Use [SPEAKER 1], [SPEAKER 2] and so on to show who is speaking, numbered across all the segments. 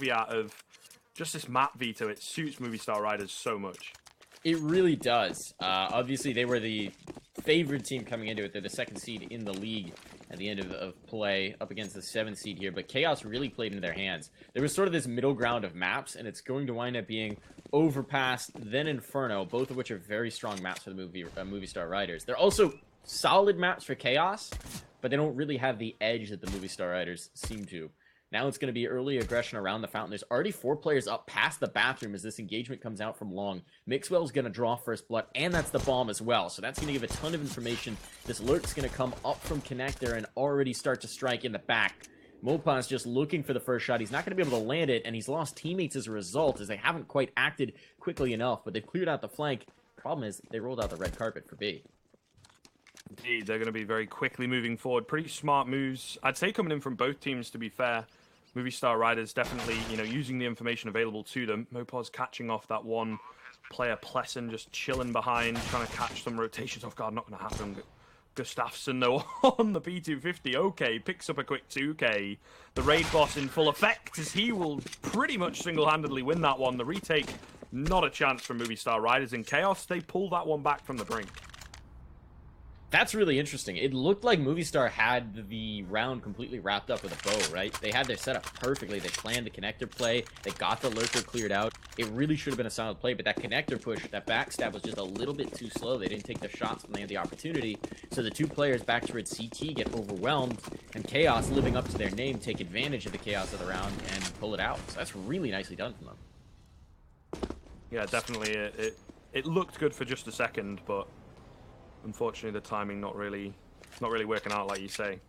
[SPEAKER 1] caveat of just this map veto. It suits Movistar Riders so much.
[SPEAKER 2] It really does. Obviously, they were the favored team coming into it. They're the second seed in the league at the end of play up against the 7th seed here. But Chaos really played into their hands. There was sort of this middle ground of maps, and it's going to wind up being Overpass, then Inferno, both of which are very strong maps for the Movistar Riders. They're also solid maps for Chaos, but they don't really have the edge that the Movistar Riders seem to. Now it's going to be early aggression around the fountain. There's already 4 players up past the bathroom as this engagement comes out from long. Mixwell's going to draw first blood, and that's the bomb as well. So that's going to give a ton of information. This lurk's going to come up from connector and already start to strike in the back. Mopa's just looking for the first shot. He's not going to be able to land it, and he's lost teammates as a result, as they haven't quite acted quickly enough, but they've cleared out the flank. Problem is, they rolled out the red carpet for B.
[SPEAKER 1] Indeed, they're going to be very quickly moving forward. Pretty smart moves, I'd say, coming in from both teams, to be fair. Movistar Riders definitely, using the information available to them. Mopaz catching off that one player, Plesson, just chilling behind, trying to catch some rotations off guard. Not going to happen. Gustafsson, though, on the P250. Okay, picks up a quick 2K. The raid boss in full effect, as he will pretty much single-handedly win that one. The retake, not a chance for Movistar Riders. In Chaos, they pull that one back from the brink.
[SPEAKER 2] That's really interesting. It looked like Movistar had the round completely wrapped up with a bow, right? They had their setup perfectly. They planned the connector play. They got the lurker cleared out. It really should have been a solid play, but that connector push, that backstab was just a little bit too slow. They didn't take the shots when they had the opportunity. So the 2 players back towards CT get overwhelmed, and Chaos, living up to their name, take advantage of the chaos of the round and pull it out. So that's really nicely done from them.
[SPEAKER 1] Yeah, definitely. It looked good for just a second, but unfortunately, the timing not really working out, like you say.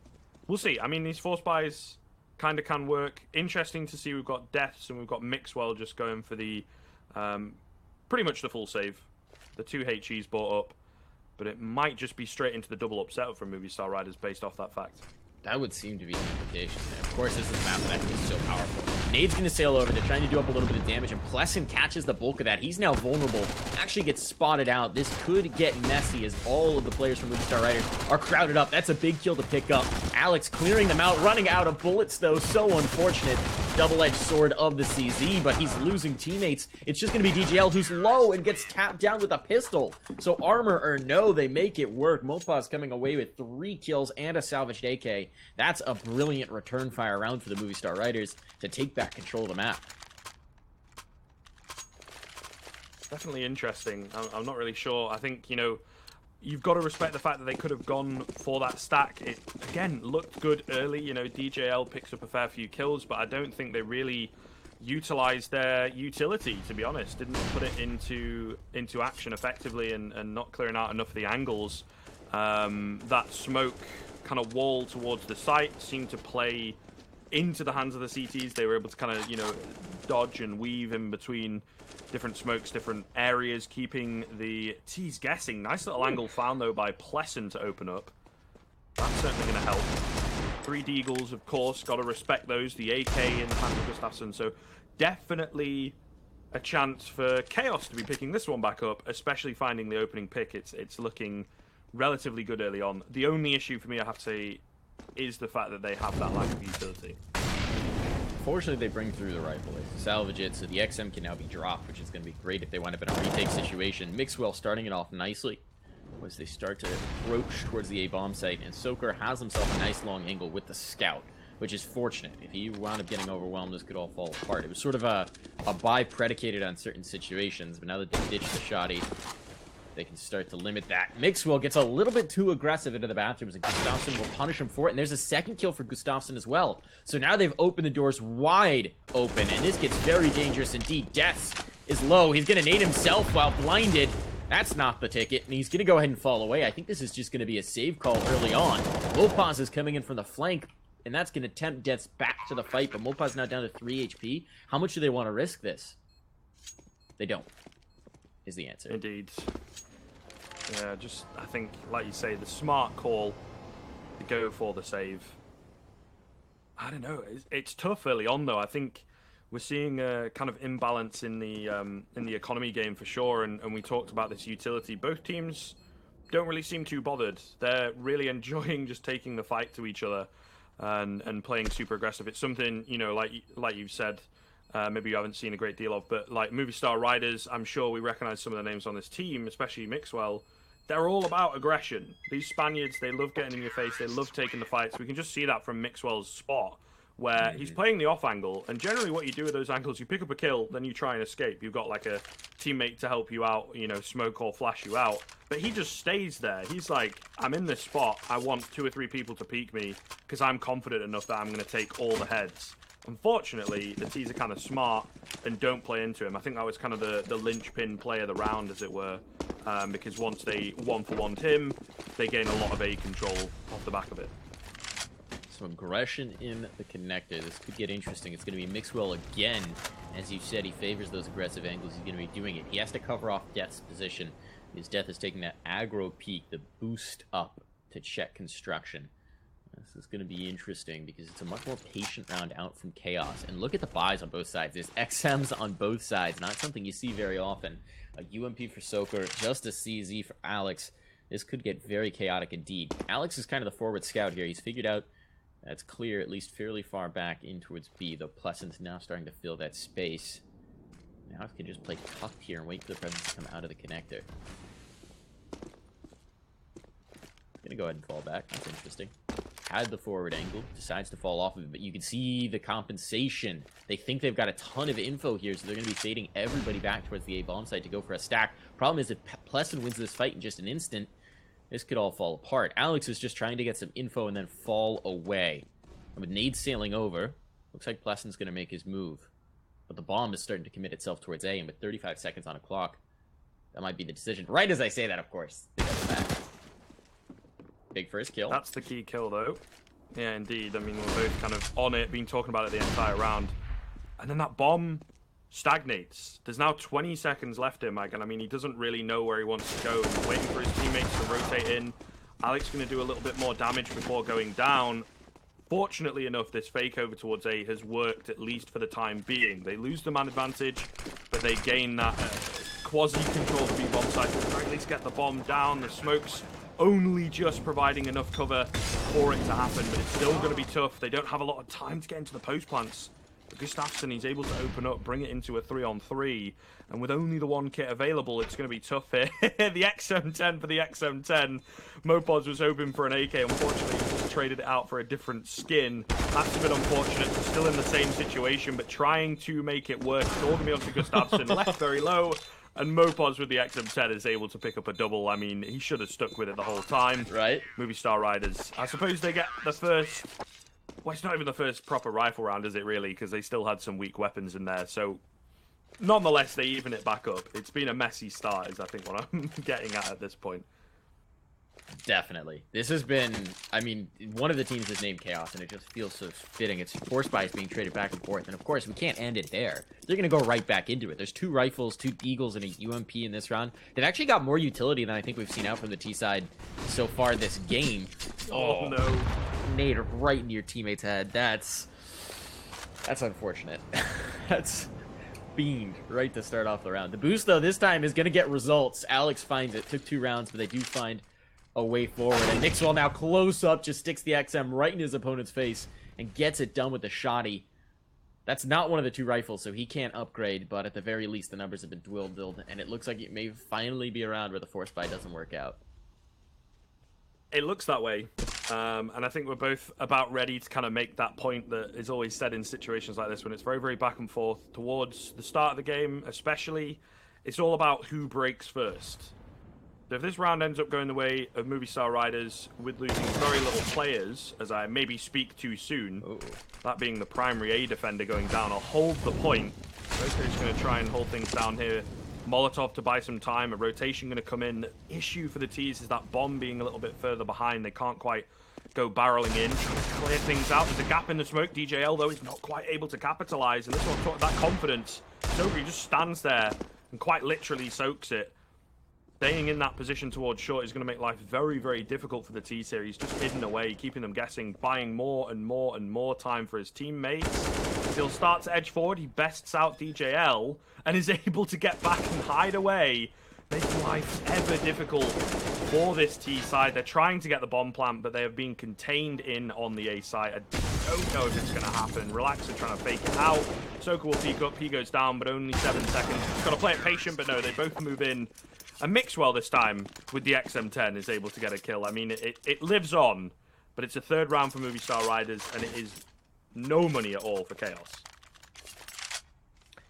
[SPEAKER 1] We'll see. I mean, these force buys kind of can work. Interesting to see we've got deaths and we've got Mixwell just going for the pretty much the full save. The 2 HEs bought up, but it might just be straight into the double upset from Movistar Riders based off that fact.
[SPEAKER 2] That would seem to be the implication. And of course, this is a map that is so powerful. Nade's going to sail over. They're trying to do up a little bit of damage, and Plesson catches the bulk of that. He's now vulnerable. Actually gets spotted out. This could get messy as all of the players from Movistar Riders are crowded up. That's a big kill to pick up. Alex clearing them out, running out of bullets, though. So unfortunate. Double-edged sword of the CZ, but he's losing teammates. It's just going to be DJL, who's low and gets tapped down with a pistol. So armor or no, they make it work. Mopaz coming away with 3 kills and a salvaged AK. That's a brilliant return fire round for the Movistar Riders to take back control of the map.
[SPEAKER 1] Definitely interesting. I'm not really sure. I think, you've got to respect the fact that they could have gone for that stack. It, again, looked good early. DJL picks up a fair few kills, but I don't think they really utilized their utility, to be honest. Didn't put it into action effectively and not clearing out enough of the angles. That smoke kind of wall towards the site seemed to play into the hands of the CTs. They were able to kind of, dodge and weave in between different smokes, different areas, keeping the T's guessing. Nice little angle found, though, by Plesson to open up. That's certainly going to help. 3 Deagles, of course. Got to respect those. The AK in the hands of Gustafsson. So definitely a chance for Chaos to be picking this one back up, especially finding the opening pick. It's looking relatively good early on. The only issue for me, I have to say, is the fact that they have that lack of utility.
[SPEAKER 2] Fortunately, they bring through the rifle. They salvage it, so the XM can now be dropped, which is going to be great if they wind up in a retake situation. Mixwell starting it off nicely as they start to approach towards the A-bomb site, and Soaker has himself a nice long angle with the scout, which is fortunate. If he wound up getting overwhelmed, this could all fall apart. It was sort of a buy predicated on certain situations, but now that they ditched the shoddy, they can start to limit that. Mixwell gets a little bit too aggressive into the bathrooms, and Gustafsson will punish him for it. And there's a second kill for Gustafsson as well. So now they've opened the doors wide open, and this gets very dangerous indeed. Deaths is low. He's going to nade himself while blinded. That's not the ticket, and he's going to go ahead and fall away. I think this is just going to be a save call early on. Mopaz is coming in from the flank, and that's going to tempt Deaths back to the fight, but Mopaz now down to 3 HP. How much do they want to risk this? They don't, is the answer.
[SPEAKER 1] Indeed. Yeah, just, I think, like you say, the smart call to go for the save. I don't know. It's tough early on, though. I think we're seeing a kind of imbalance in the economy game for sure, and we talked about this utility. Both teams don't really seem too bothered. They're really enjoying just taking the fight to each other and playing super aggressive. It's something, like you've said, maybe you haven't seen a great deal of, but like Movistar riders, I'm sure we recognize some of the names on this team, especially Mixwell. They're all about aggression. These Spaniards, they love getting in your face. They love taking the fights. We can just see that from Mixwell's spot, where he's playing the off angle. And generally what you do with those angles, you pick up a kill, then you try and escape. You've got like a teammate to help you out, you know, smoke or flash you out. But he just stays there. He's like, I'm in this spot. I want 2 or 3 people to peek me because I'm confident enough that I'm going to take all the heads. Unfortunately, the T's are kind of smart and don't play into him. I think that was kind of the linchpin play of the round, as it were, because once they 1-for-1'd him, they gain a lot of A control off the back of it.
[SPEAKER 2] So aggression in the connector. This could get interesting. It's going to be Mixwell again. As you said, he favors those aggressive angles. He's going to be doing it. He has to cover off Death's position. His Death is taking that aggro peak, the boost up to check construction. This is going to be interesting because it's a much more patient round out from Chaos. And look at the buys on both sides. There's XMs on both sides. Not something you see very often. A UMP for Soaker, just a CZ for Alex. This could get very chaotic indeed. Alex is kind of the forward scout here. He's figured out that's clear, at least fairly far back in towards B, though Plesson's now starting to fill that space. Now he can just play tough here and wait for the presence to come out of the connector. Gonna go ahead and fall back. That's interesting. Had the forward angle, decides to fall off of it, but you can see the compensation. They think they've got a ton of info here, so they're going to be fading everybody back towards the A-bomb site to go for a stack. Problem is, if Plesson wins this fight in just an instant, this could all fall apart. Alex is just trying to get some info and then fall away. And with nades sailing over, looks like Plesson's going to make his move. But the bomb is starting to commit itself towards A, and with 35 seconds on a clock, that might be the decision. Right as I say that, of course, they got the back. Big first kill.
[SPEAKER 1] That's the key kill, though. Yeah, indeed. I mean, we're both kind of on it, been talking about it the entire round. And then that bomb stagnates. There's now 20 seconds left in, Mike, and I mean, he doesn't really know where he wants to go. He's waiting for his teammates to rotate in. Alex going to do a little bit more damage before going down. Fortunately enough, this fake over towards A has worked, at least for the time being. They lose the man advantage, but they gain that quasi-control to be bomb site. Or at least get the bomb down. The smoke's only just providing enough cover for it to happen, but it's still going to be tough. They don't have a lot of time to get into the post plants. But Gustafsson, he's able to open up, bring it into a 3-on-3, and with only the one kit available, it's going to be tough here. The XM10 for the XM10. Mopos was hoping for an AK. Unfortunately, he just traded it out for a different skin. That's a bit unfortunate. They're still in the same situation, but trying to make it work. It's all going to be onto Gustafsson. Left very low. And Mopos with the XM10 is able to pick up a double. I mean, he should have stuck with it the whole time.
[SPEAKER 2] Right.
[SPEAKER 1] Movistar Riders. I suppose they get the first... Well, it's not even the first proper rifle round, is it, really? Because they still had some weak weapons in there. So, nonetheless, they even it back up. It's been a messy start, is I think what I'm getting at this point.
[SPEAKER 2] Definitely. This has been, I mean, one of the teams is named Chaos, and it just feels so fitting. It's Force Buys being traded back and forth, and of course, we can't end it there. They're going to go right back into it. There's 2 rifles, 2 Eagles, and a UMP in this round. They've actually got more utility than I think we've seen out from the T side so far this game.
[SPEAKER 1] Oh no.
[SPEAKER 2] Nade right into your teammate's head. That's unfortunate. That's fiend right to start off the round. The boost, though, this time is going to get results. Alex finds it. Took 2 rounds, but they do find a way forward. And Mixwell now close up, just sticks the XM right in his opponent's face and gets it done with the shotty. That's not one of the 2 rifles, so he can't upgrade, but at the very least, the numbers have been dwindled, and it looks like it may finally be a round where the force buy doesn't work out.
[SPEAKER 1] It looks that way. And I think we're both about ready to kind of make that point that is always said in situations like this when it's very, very back and forth. Towards the start of the game, especially, it's all about who breaks first. So if this round ends up going the way of Movistar Riders with losing very little players, as I maybe speak too soon, that being the primary A defender going down, I'll hold the point. Roker's going to try and hold things down here. Molotov to buy some time, a rotation going to come in. The issue for the T's is that bomb being a little bit further behind. They can't quite go barreling in, trying to clear things out. There's a gap in the smoke. DJL, though, is not quite able to capitalize. And this one, that confidence. Soaker just stands there and quite literally soaks it. Staying in that position towards short is going to make life very, very difficult for the T-Series. Just hidden away, keeping them guessing, buying more and more and more time for his teammates. He'll start to edge forward. He bests out DJL and is able to get back and hide away. make life ever difficult for this T side. They're trying to get the bomb plant, but they have been contained in on the A side. I don't know if it's going to happen. Relax are trying to fake it out. Soka will peek up. He goes down, but only 7 seconds. He's got to play it patient, but no, they both move in. And Mixwell this time, with the XM10, is able to get a kill. I mean, it lives on, but it's a 3rd round for Movistar Riders, and it is no money at all for Chaos.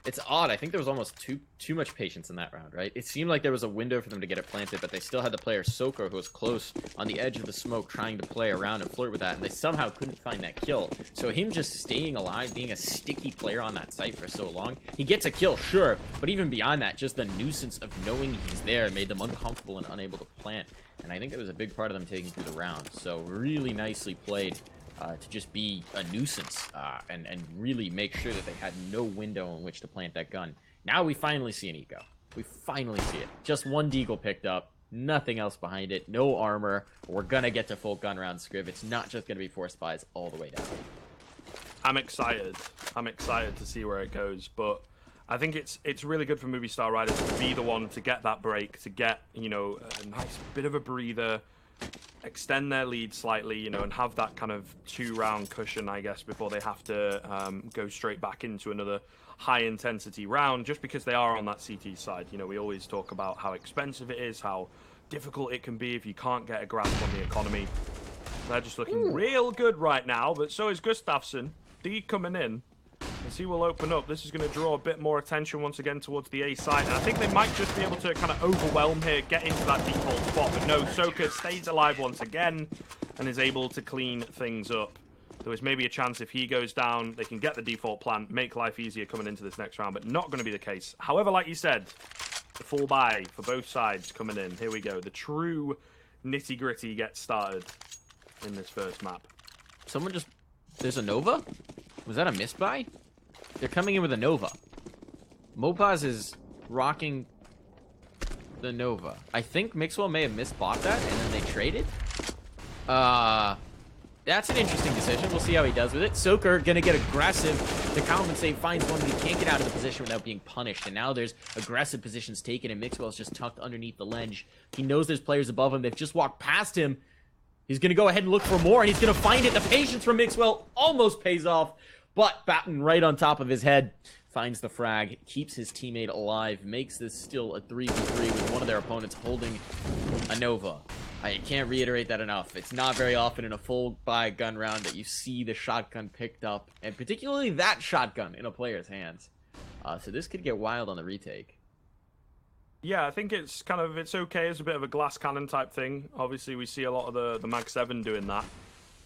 [SPEAKER 2] It's odd. I think there was almost too much patience in that round, right? It seemed like there was a window for them to get it planted, but they still had the player Soka, who was close on the edge of the smoke, trying to play around and flirt with that, and they somehow couldn't find that kill. So him just staying alive, being a sticky player on that site for so long, he gets a kill, sure, but even beyond that, just the nuisance of knowing he's there made them uncomfortable and unable to plant. And I think it was a big part of them taking through the round. So really nicely played. To just be a nuisance and really make sure that they had no window in which to plant that gun. Now we finally see an eco. We finally see it. Just one deagle picked up, nothing else behind it, no armor. We're gonna get to full gun round scriv. It's not just gonna be force buys all the way down.
[SPEAKER 1] I'm excited. I'm excited to see where it goes, but I think it's really good for Movistar Riders to be the one to get that break, to get, you know, a nice bit of a breather, extend their lead slightly, you know, and have that kind of 2-round cushion, I guess, before they have to go straight back into another high-intensity round, just because they are on that CT side. You know, we always talk about how expensive it is, how difficult it can be if you can't get a grasp on the economy. They're just looking real good right now, but so is Gustafsson. D coming in. As he will open up, this is going to draw a bit more attention once again towards the A side. And I think they might just be able to kind of overwhelm here, get into that default spot. But no, Soka stays alive once again and is able to clean things up. There was maybe a chance if he goes down, they can get the default plant, make life easier coming into this next round, but not going to be the case. However, like you said, the full buy for both sides coming in. Here we go. The true nitty-gritty gets started in this first map.
[SPEAKER 2] Someone just... There's a Nova? Was that a misbuy? They're coming in with a Nova. Mopaz is rocking the Nova. I think Mixwell may have misbought that, and then they traded. That's an interesting decision. We'll see how he does with it. Soker gonna get aggressive to compensate, finds one, but he can't get out of the position without being punished. And now there's aggressive positions taken, and Mixwell's just tucked underneath the ledge. He knows there's players above him. They've just walked past him. He's gonna go ahead and look for more, and he's gonna find it. The patience from Mixwell almost pays off. But Batten right on top of his head finds the frag, keeps his teammate alive, makes this still a 3v3 with one of their opponents holding a Nova. I can't reiterate that enough. It's not very often in a full buy gun round that you see the shotgun picked up, and particularly that shotgun in a player's hands. So this could get wild on the retake.
[SPEAKER 1] Yeah, I think it's kind of, it's okay as a bit of a glass cannon type thing. Obviously, we see a lot of the Mag 7 doing that.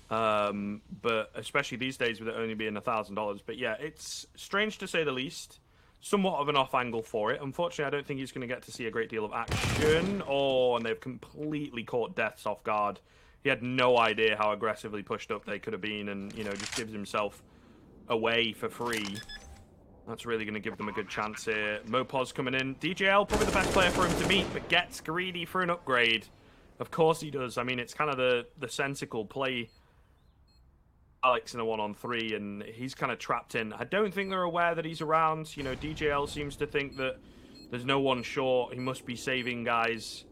[SPEAKER 1] But especially these days with it only being $1,000. But yeah, it's strange to say the least. Somewhat of an off angle for it. Unfortunately, I don't think he's going to get to see a great deal of action. Oh, and they've completely caught Deaths off guard. He had no idea how aggressively pushed up they could have been, and, you know, just gives himself away for free. That's really going to give them a good chance here. Mopaz coming in. DJL, probably the best player for him to meet, but gets greedy for an upgrade. Of course he does. I mean, it's kind of the sensical play. Alex in a 1-on-3, and he's kind of trapped in. I don't think they're aware that he's around. You know, DJL seems to think that there's no one short. He must be saving guys.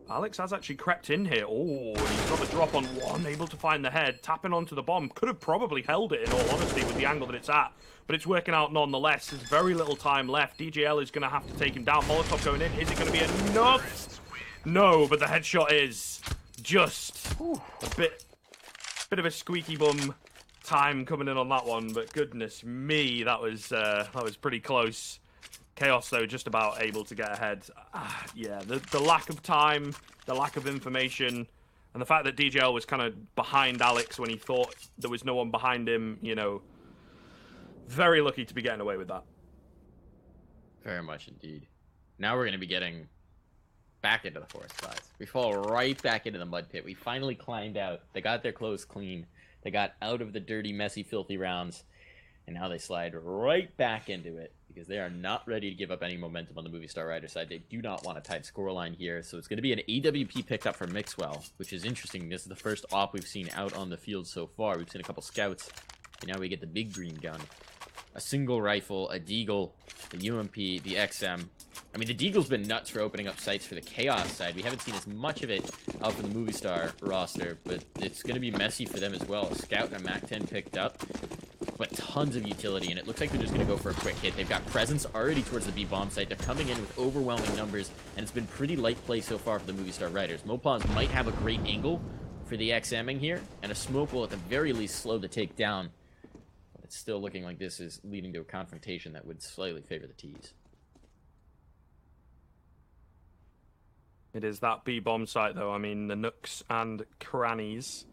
[SPEAKER 1] Alex has actually crept in here. Oh, and he's got the drop on one, able to find the head, tapping onto the bomb. Could have probably held it, in all honesty, with the angle that it's at, but it's working out nonetheless. There's very little time left. DJL is going to have to take him down. Molotov going in. Is it going to be enough? No, but the headshot is just a bit of a squeaky bum time coming in on that one, but goodness me, that was pretty close. Chaos, though, just about able to get ahead. Yeah, the lack of time, the lack of information, and the fact that DJL was kind of behind Alex when he thought there was no one behind him, you know, very lucky to be getting away with that.
[SPEAKER 2] Very much indeed. Now we're going to be getting back into the forest sides. We fall right back into the mud pit. We finally climbed out. They got their clothes clean. They got out of the dirty, messy, filthy rounds. And now they slide right back into it because they are not ready to give up any momentum on the Movistar Rider side. They do not want a tight scoreline here. So it's going to be an AWP pickup for Mixwell, which is interesting. This is the first op we've seen out on the field so far. We've seen a couple scouts. And now we get the big green gun. A single rifle, a deagle, the UMP, the XM. I mean, the Deagle's been nuts for opening up sites for the Chaos side. We haven't seen as much of it out from the Movistar roster, but it's going to be messy for them as well. A Scout and a MAC-10 picked up, but tons of utility, and it looks like they're just going to go for a quick hit. They've got presence already towards the B-bomb site. They're coming in with overwhelming numbers, and it's been pretty light play so far for the Movistar Riders. Mopaz might have a great angle for the XMing here, and a smoke will at the very least slow the take down. But it's still looking like this is leading to a confrontation that would slightly favor the T's.
[SPEAKER 1] It is that B-bomb site, though. I mean, the nooks and crannies.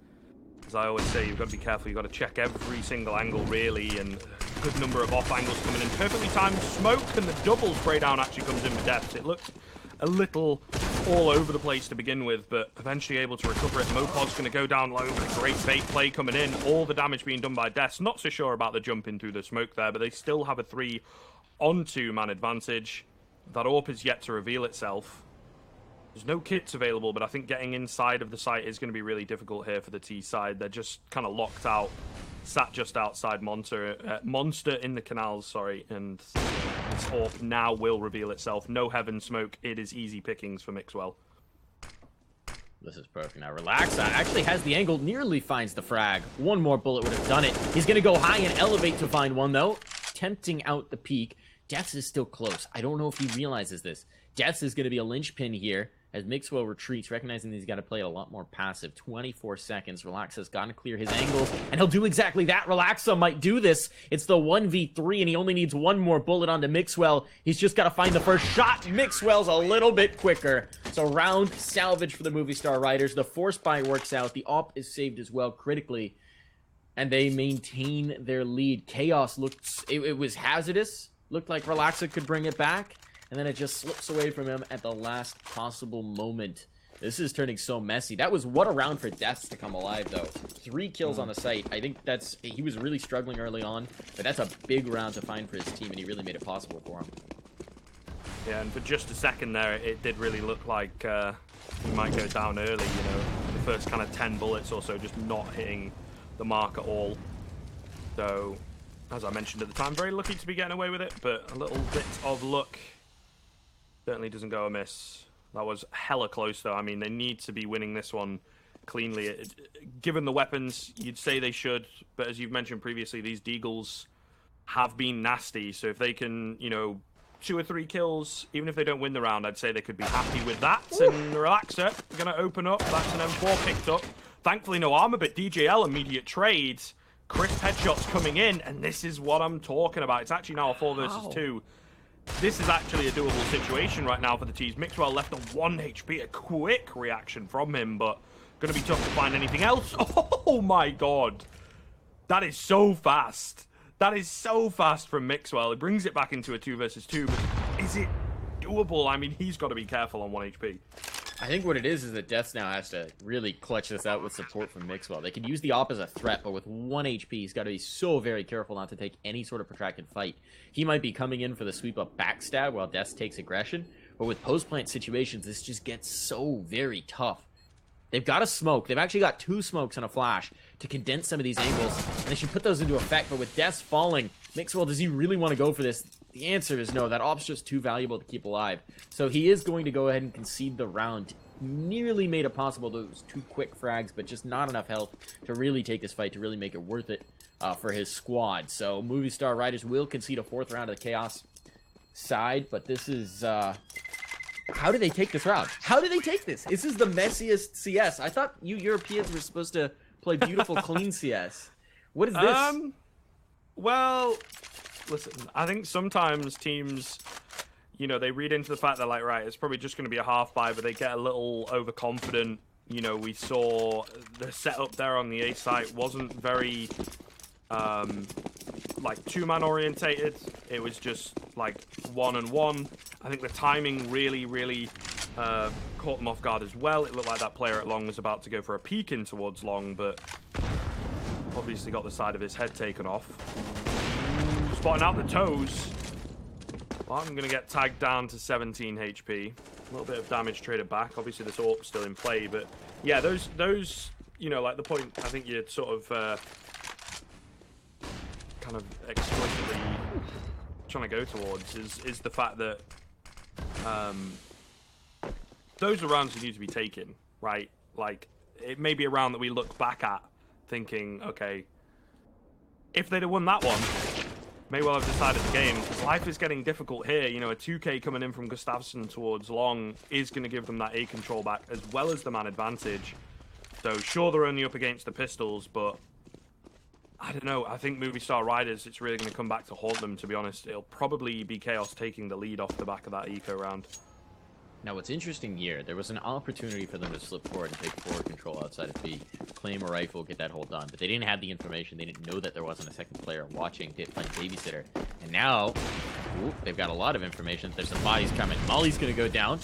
[SPEAKER 1] As I always say, you've got to be careful. You've got to check every single angle, really, and a good number of off angles coming in. Perfectly timed smoke, and the double spray down actually comes in for depth. It looked a little all over the place to begin with, but eventually able to recover it. Mopod's going to go down low, but a great bait play coming in. All the damage being done by Death. Not so sure about the jump in through the smoke there, but they still have a 3-on-2 man advantage. That AWP is yet to reveal itself. There's no kits available, but I think getting inside of the site is going to be really difficult here for the T side. They're just kind of locked out, sat just outside Monster in the canals, sorry, and this AWP now will reveal itself. No heaven smoke. It is easy pickings for Mixwell.
[SPEAKER 2] This is perfect. Now, Relaxa actually has the angle, nearly finds the frag. One more bullet would have done it. He's going to go high and elevate to find one, though. Tempting out the peak. Deaths is still close. I don't know if he realizes this. Deaths is going to be a linchpin here as Mixwell retreats, recognizing that he's got to play a lot more passive. 24 seconds. Relaxa's got to clear his angles, and he'll do exactly that. Relaxa might do this. It's the 1v3, and he only needs one more bullet onto Mixwell. He's just got to find the first shot. Mixwell's a little bit quicker. So round salvage for the Movistar Riders. The force buy works out. The AWP is saved as well critically, and they maintain their lead. Chaos looked... It was hazardous. Looked like Relaxa could bring it back, and then it just slips away from him at the last possible moment. This is turning so messy. That was what a round for Deaths to come alive, though. 3 kills on the site. I think that's... He was really struggling early on, but that's a big round to find for his team, and he really made it possible for him.
[SPEAKER 1] Yeah, and for just a second there, it did really look like he might go down early, you know. The first kind of 10 bullets or so just not hitting the mark at all. So, as I mentioned at the time, very lucky to be getting away with it, but a little bit of luck certainly doesn't go amiss. That was hella close, though. I mean, they need to be winning this one cleanly. Given the weapons, you'd say they should, but as you've mentioned previously, these Deagles have been nasty, so if they can, you know, 2 or 3 kills, even if they don't win the round, I'd say they could be happy with that. And Relaxer going to open up. That's an M4 picked up. Thankfully, no armor, but DJL immediate trades. Crisp headshots coming in, and this is what I'm talking about. It's actually now a 4 versus 2. This is actually a doable situation right now for the T's. Mixwell left on 1 HP, a quick reaction from him, but going to be tough to find anything else. Oh my god. That is so fast. That is so fast from Mixwell. It brings it back into a 2 versus 2, but is it doable? I mean, he's got to be careful on 1 HP.
[SPEAKER 2] I think what it is that Deaths now has to really clutch this out with support from Mixwell. They could use the AWP as a threat, but with 1 HP, he's got to be so very careful not to take any sort of protracted fight. He might be coming in for the sweep-up backstab while Deaths takes aggression, but with post-plant situations, this just gets so very tough. They've got a smoke. They've actually got 2 smokes and a flash to condense some of these angles, and they should put those into effect, but with Deaths falling, Mixwell, does he really want to go for this? The answer is no. That AWP's just too valuable to keep alive. So he is going to go ahead and concede the round. Nearly made it possible. Those 2 quick frags, but just not enough health to really take this fight, to really make it worth it for his squad. So Movistar Riders will concede a 4th round of the Chaos side, but this is... How do they take this round? How do they take this? This is the messiest CS. I thought you Europeans were supposed to play beautiful, clean CS. What is this?
[SPEAKER 1] Well, listen, I think sometimes teams, you know, they read into the fact they're like, right, it's probably just going to be a half buy, but they get a little overconfident. You know, we saw the setup there on the A site wasn't very, like, 2-man orientated. It was just, like, 1-on-1. I think the timing really caught them off guard as well. It looked like that player at long was about to go for a peek in towards long, but obviously got the side of his head taken off. Spotting out the toes. Barton going to get tagged down to 17 HP. A little bit of damage traded back. Obviously, this AWP's still in play, but yeah, those you know, like the point I think you're sort of kind of explicitly trying to go towards is the fact that those are rounds that need to be taken, right? Like, it may be a round that we look back at thinking, okay, if they'd have won that one, may well have decided the game, because life is getting difficult here. You know, a 2K coming in from Gustafsson towards long is going to give them that A control back, as well as the man advantage. So, sure, they're only up against the pistols, but I don't know. I think Movistar Riders, it's really going to come back to haunt them, to be honest. It'll probably be Chaos taking the lead off the back of that eco round.
[SPEAKER 2] Now, what's interesting here, there was an opportunity for them to slip forward and take forward control outside of B, claim a rifle, get that hold done. But they didn't have the information. They didn't know that there wasn't a second player watching, playing babysitter. And now, they've got a lot of information. There's some bodies coming. Molly's going to go down.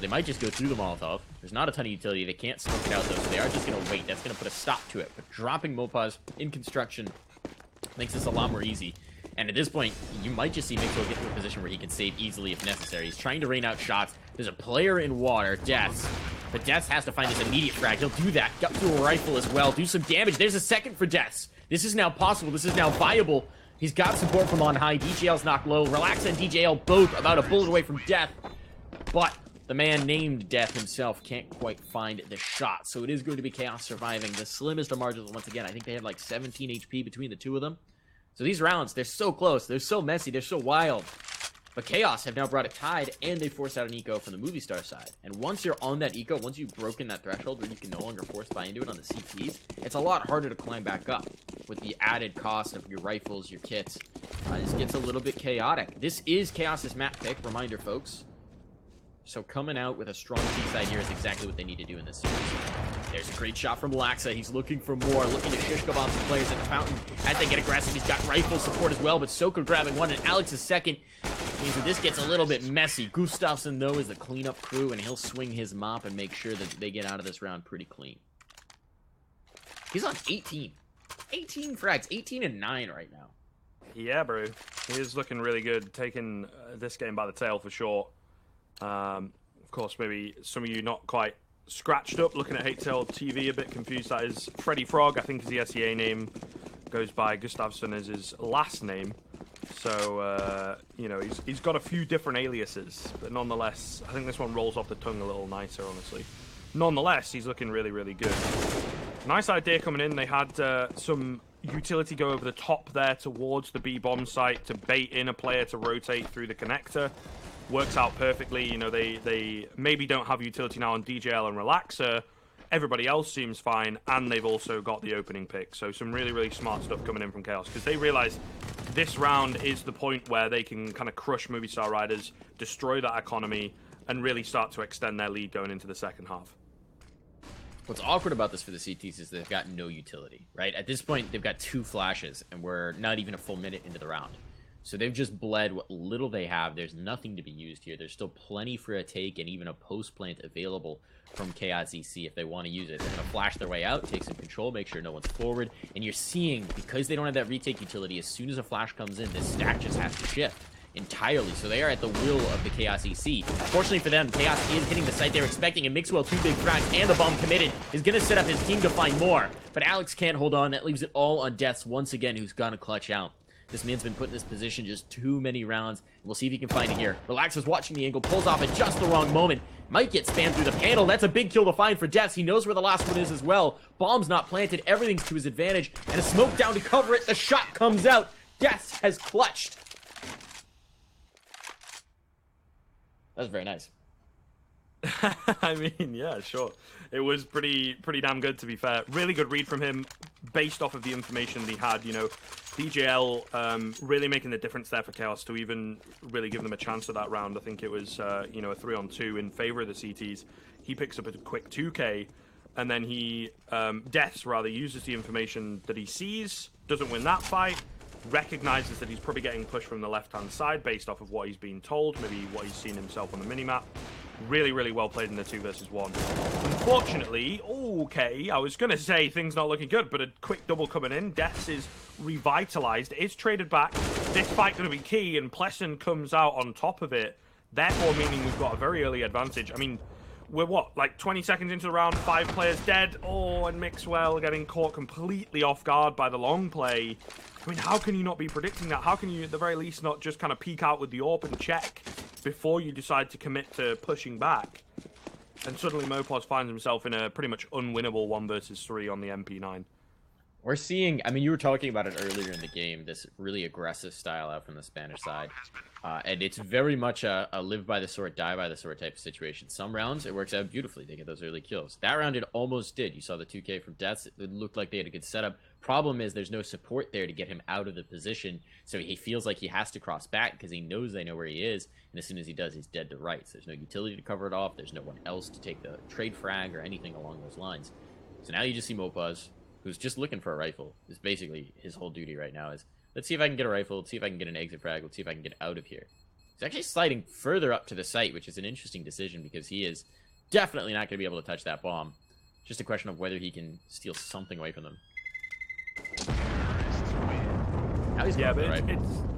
[SPEAKER 2] They might just go through the Molotov. There's not a ton of utility. They can't smoke it out, though, so they are just going to wait. That's going to put a stop to it. But dropping Mopaz in construction makes this a lot more easy. And at this point, you might just see Mixwell get to a position where he can save easily if necessary. He's trying to rain out shots. There's a player in water, Deaths. But Deaths has to find his immediate frag. He'll do that. Gut through a rifle as well. Do some damage. There's a second for Deaths. This is now possible. This is now viable. He's got support from on high. DJL's knocked low. Relax and DJL both about a bullet away from death. But the man named Death himself can't quite find the shot. So it is going to be Chaos surviving. The slimmest of margins once again. I think they have like 17 HP between the two of them. So these rounds, they're so close, they're so messy, they're so wild. But Chaos have now brought it tied, and they forced out an eco from the Movistar side. And once you're on that eco, once you've broken that threshold where you can no longer force buy into it on the CTs, it's a lot harder to climb back up with the added cost of your rifles, your kits. This gets a little bit chaotic. This is Chaos's map pick, reminder folks. So coming out with a strong T-side here is exactly what they need to do in this series. There's a great shot from Laxa. He's looking for more, looking to shish kebab some players at the fountain. As they get aggressive, he's got rifle support as well, but Soko grabbing one, and Alex is second. Means that this gets a little bit messy. Gustafsson, though, is the cleanup crew, and he'll swing his mop and make sure that they get out of this round pretty clean. He's on 18. 18 frags, 18 and 9 right now.
[SPEAKER 1] Yeah, bro. He is looking really good, taking this game by the tail for sure. Of course, maybe some of you not quite scratched up, looking at Hate-Tail TV, a bit confused. That is Freddy Frog, I think is the ESEA name. Goes by Gustafsson as his last name. So, you know, he's got a few different aliases. But nonetheless, I think this one rolls off the tongue a little nicer, honestly. Nonetheless, he's looking really, really good. Nice idea coming in. They had some utility go over the top there towards the B-bomb site to bait in a player to rotate through the connector. Works out perfectly. You know, they maybe don't have utility now on DJL and Relaxer. Everybody else seems fine, and they've also got the opening pick. So some really, really smart stuff coming in from Chaos, because they realize this round is the point where they can kind of crush Movistar Riders, destroy that economy, and really start to extend their lead going into the second half.
[SPEAKER 2] What's awkward about this for the CTs is they've got no utility, right? At this point, they've got 2 flashes, and we're not even a full minute into the round. So they've just bled what little they have. There's nothing to be used here. There's still plenty for a take and even a post plant available from Chaos EC if they want to use it. They're going to flash their way out, take some control, make sure no one's forward. And you're seeing, because they don't have that retake utility, as soon as a flash comes in, this stack just has to shift entirely. So they are at the will of the Chaos EC. Fortunately for them, Chaos is hitting the site they're expecting, and Mixwell, 2 big frags and the bomb committed, is going to set up his team to find more. But Alex can't hold on. That leaves it all on Deaths once again, who's going to clutch out. This man's been put in this position just too many rounds. We'll see if he can find it here. Relax is watching the angle, pulls off at just the wrong moment. Might get spammed through the panel. That's a big kill to find for Deaths. He knows where the last one is as well. Bomb's not planted. Everything's to his advantage. And a smoke down to cover it. The shot comes out. Deaths has clutched. That was very nice.
[SPEAKER 1] I mean, yeah, sure. It was pretty damn good, to be fair. Really good read from him, based off of the information that he had. You know, DJL really making the difference there for Chaos to even really give them a chance at that round. I think it was, you know, a 3-on-2 in favor of the CTs. He picks up a quick 2K, and then he, Deaths rather, uses the information that he sees, doesn't win that fight, recognizes that he's probably getting pushed from the left-hand side based off of what he's been told, maybe what he's seen himself on the minimap. Really, really well played in the 2 versus 1. Unfortunately, okay, I was going to say things not looking good, but a quick double coming in. Deaths is revitalized. It's traded back. This fight going to be key, and Pleasant comes out on top of it. Therefore, meaning we've got a very early advantage. I mean, we're what, like 20 seconds into the round, 5 players dead. Oh, and Mixwell getting caught completely off guard by the long play. I mean, how can you not be predicting that? How can you, at the very least, not just kind of peek out with the AWP and check? before you decide to commit to pushing back. And suddenly Mopaz finds himself in a pretty much unwinnable 1 versus 3 on the MP9.
[SPEAKER 2] We're seeing, I mean, you were talking about it earlier in the game, this really aggressive style out from the Spanish side. And it's very much a live by the sword, die by the sword type of situation. Some rounds, it works out beautifully. They get those early kills. That round, it almost did. You saw the 2K from Deaths. It looked like they had a good setup. Problem is, there's no support there to get him out of the position. So he feels like he has to cross back because he knows they know where he is. And as soon as he does, he's dead to rights. There's no utility to cover it off. There's no one else to take the trade frag or anything along those lines. So now you just see Mopaz, who's just looking for a rifle. Is basically his whole duty right now is, let's see if I can get a rifle, let's see if I can get an exit frag, let's see if I can get out of here. He's actually sliding further up to the site, which is an interesting decision because he is definitely not going to be able to touch that bomb. Just a question of whether he can steal something away from them. Now he's going for the rifle.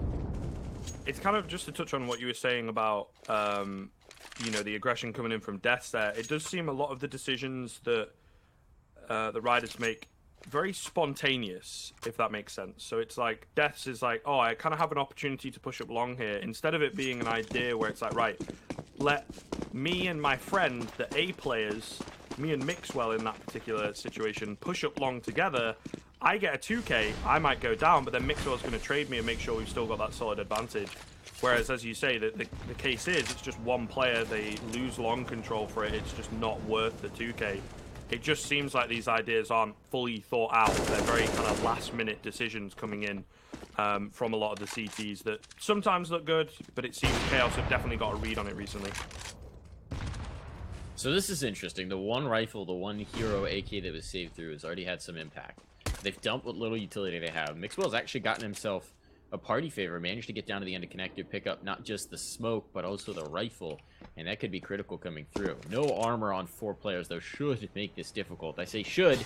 [SPEAKER 1] It's kind of just to touch on what you were saying about, you know, the aggression coming in from Deaths there. It does seem a lot of the decisions that the riders make very spontaneous, if that makes sense. So it's like Deaths is like, oh, I kind of have an opportunity to push up long here. Instead of it being an idea where it's like, right, let me and my friend, the A players, me and Mixwell in that particular situation, push up long together. I get a 2K, I might go down, but then Mixwell's going to trade me and make sure we've still got that solid advantage. Whereas, as you say, the case is, it's just one player, they lose long control for it, it's just not worth the 2K. It just seems like these ideas aren't fully thought out. They're very kind of last-minute decisions coming in from a lot of the CTs that sometimes look good, but it seems Chaos have definitely got a read on it recently.
[SPEAKER 2] So this is interesting. The one rifle, the one hero AK that was saved through has already had some impact. They've dumped what little utility they have. Mixwell's actually gotten himself a party favor, managed to get down to the end of connector, pick up not just the smoke, but also the rifle, and that could be critical coming through. No armor on 4 players, though, should make this difficult. I say should,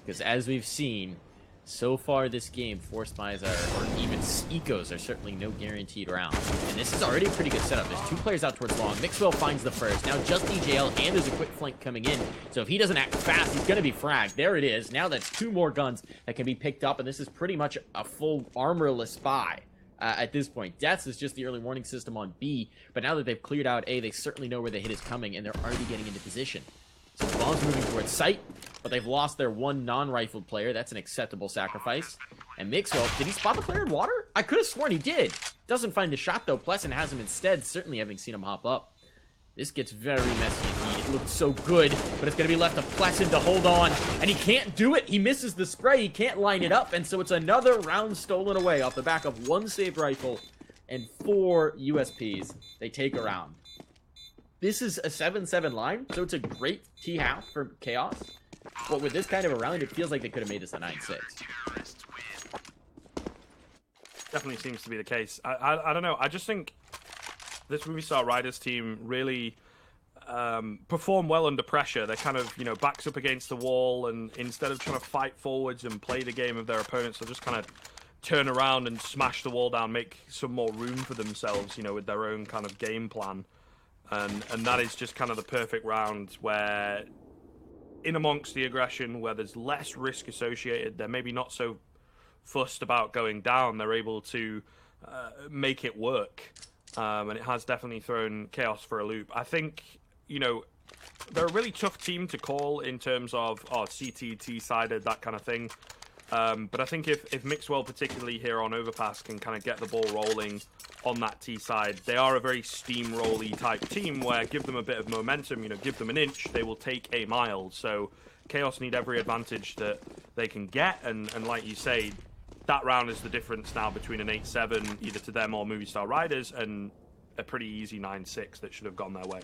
[SPEAKER 2] because as we've seen, so far this game, Force Buys or even Ecos are certainly no guaranteed round. And this is already a pretty good setup. There's 2 players out towards long. Mixwell finds the first. Now just DJL, and there's a quick flank coming in. So if he doesn't act fast, he's going to be fragged. There it is. Now that's 2 more guns that can be picked up, and this is pretty much a full armorless buy. At this point, Deaths is just the early warning system on B, but now that they've cleared out A, they certainly know where the hit is coming, and they're already getting into position. So the bomb's moving towards site, but they've lost their one non-rifled player. That's an acceptable sacrifice. And Mixwell, did he spot the player in water? I could have sworn he did. Doesn't find the shot, though. Pleasant has him instead, certainly having seen him hop up. This gets very messy indeed. It looked so good, but it's going to be left to Pleasant to hold on. And he can't do it. He misses the spray. He can't line it up. And so it's another round stolen away off the back of 1 saved rifle and 4 USPs. They take a round. This is a 7-7 line, so it's a great T-half for Chaos. But with this kind of a round, it feels like they could have made this a 9-6.
[SPEAKER 1] Definitely seems to be the case. I don't know. I just think this Movistar Riders team really perform well under pressure. They're kind of, you know, backs up against the wall, and instead of trying to fight forwards and play the game of their opponents, they'll just kind of turn around and smash the wall down, make some more room for themselves, you know, with their own kind of game plan. And that is just kind of the perfect round where, in amongst the aggression, where there's less risk associated, they're maybe not so fussed about going down. They're able to make it work. And it has definitely thrown Chaos for a loop. I think, you know, they're a really tough team to call in terms of CT, T-sided, that kind of thing. But I think if Mixwell, particularly here on Overpass, can kind of get the ball rolling on that T side, they are a very steamroll-y type team where give them a bit of momentum, you know, give them an inch, they will take a mile. So Chaos need every advantage that they can get, and like you say, that round is the difference now between an 8-7, either to them or Movistar Riders, and a pretty easy 9-6 that should have gone their way.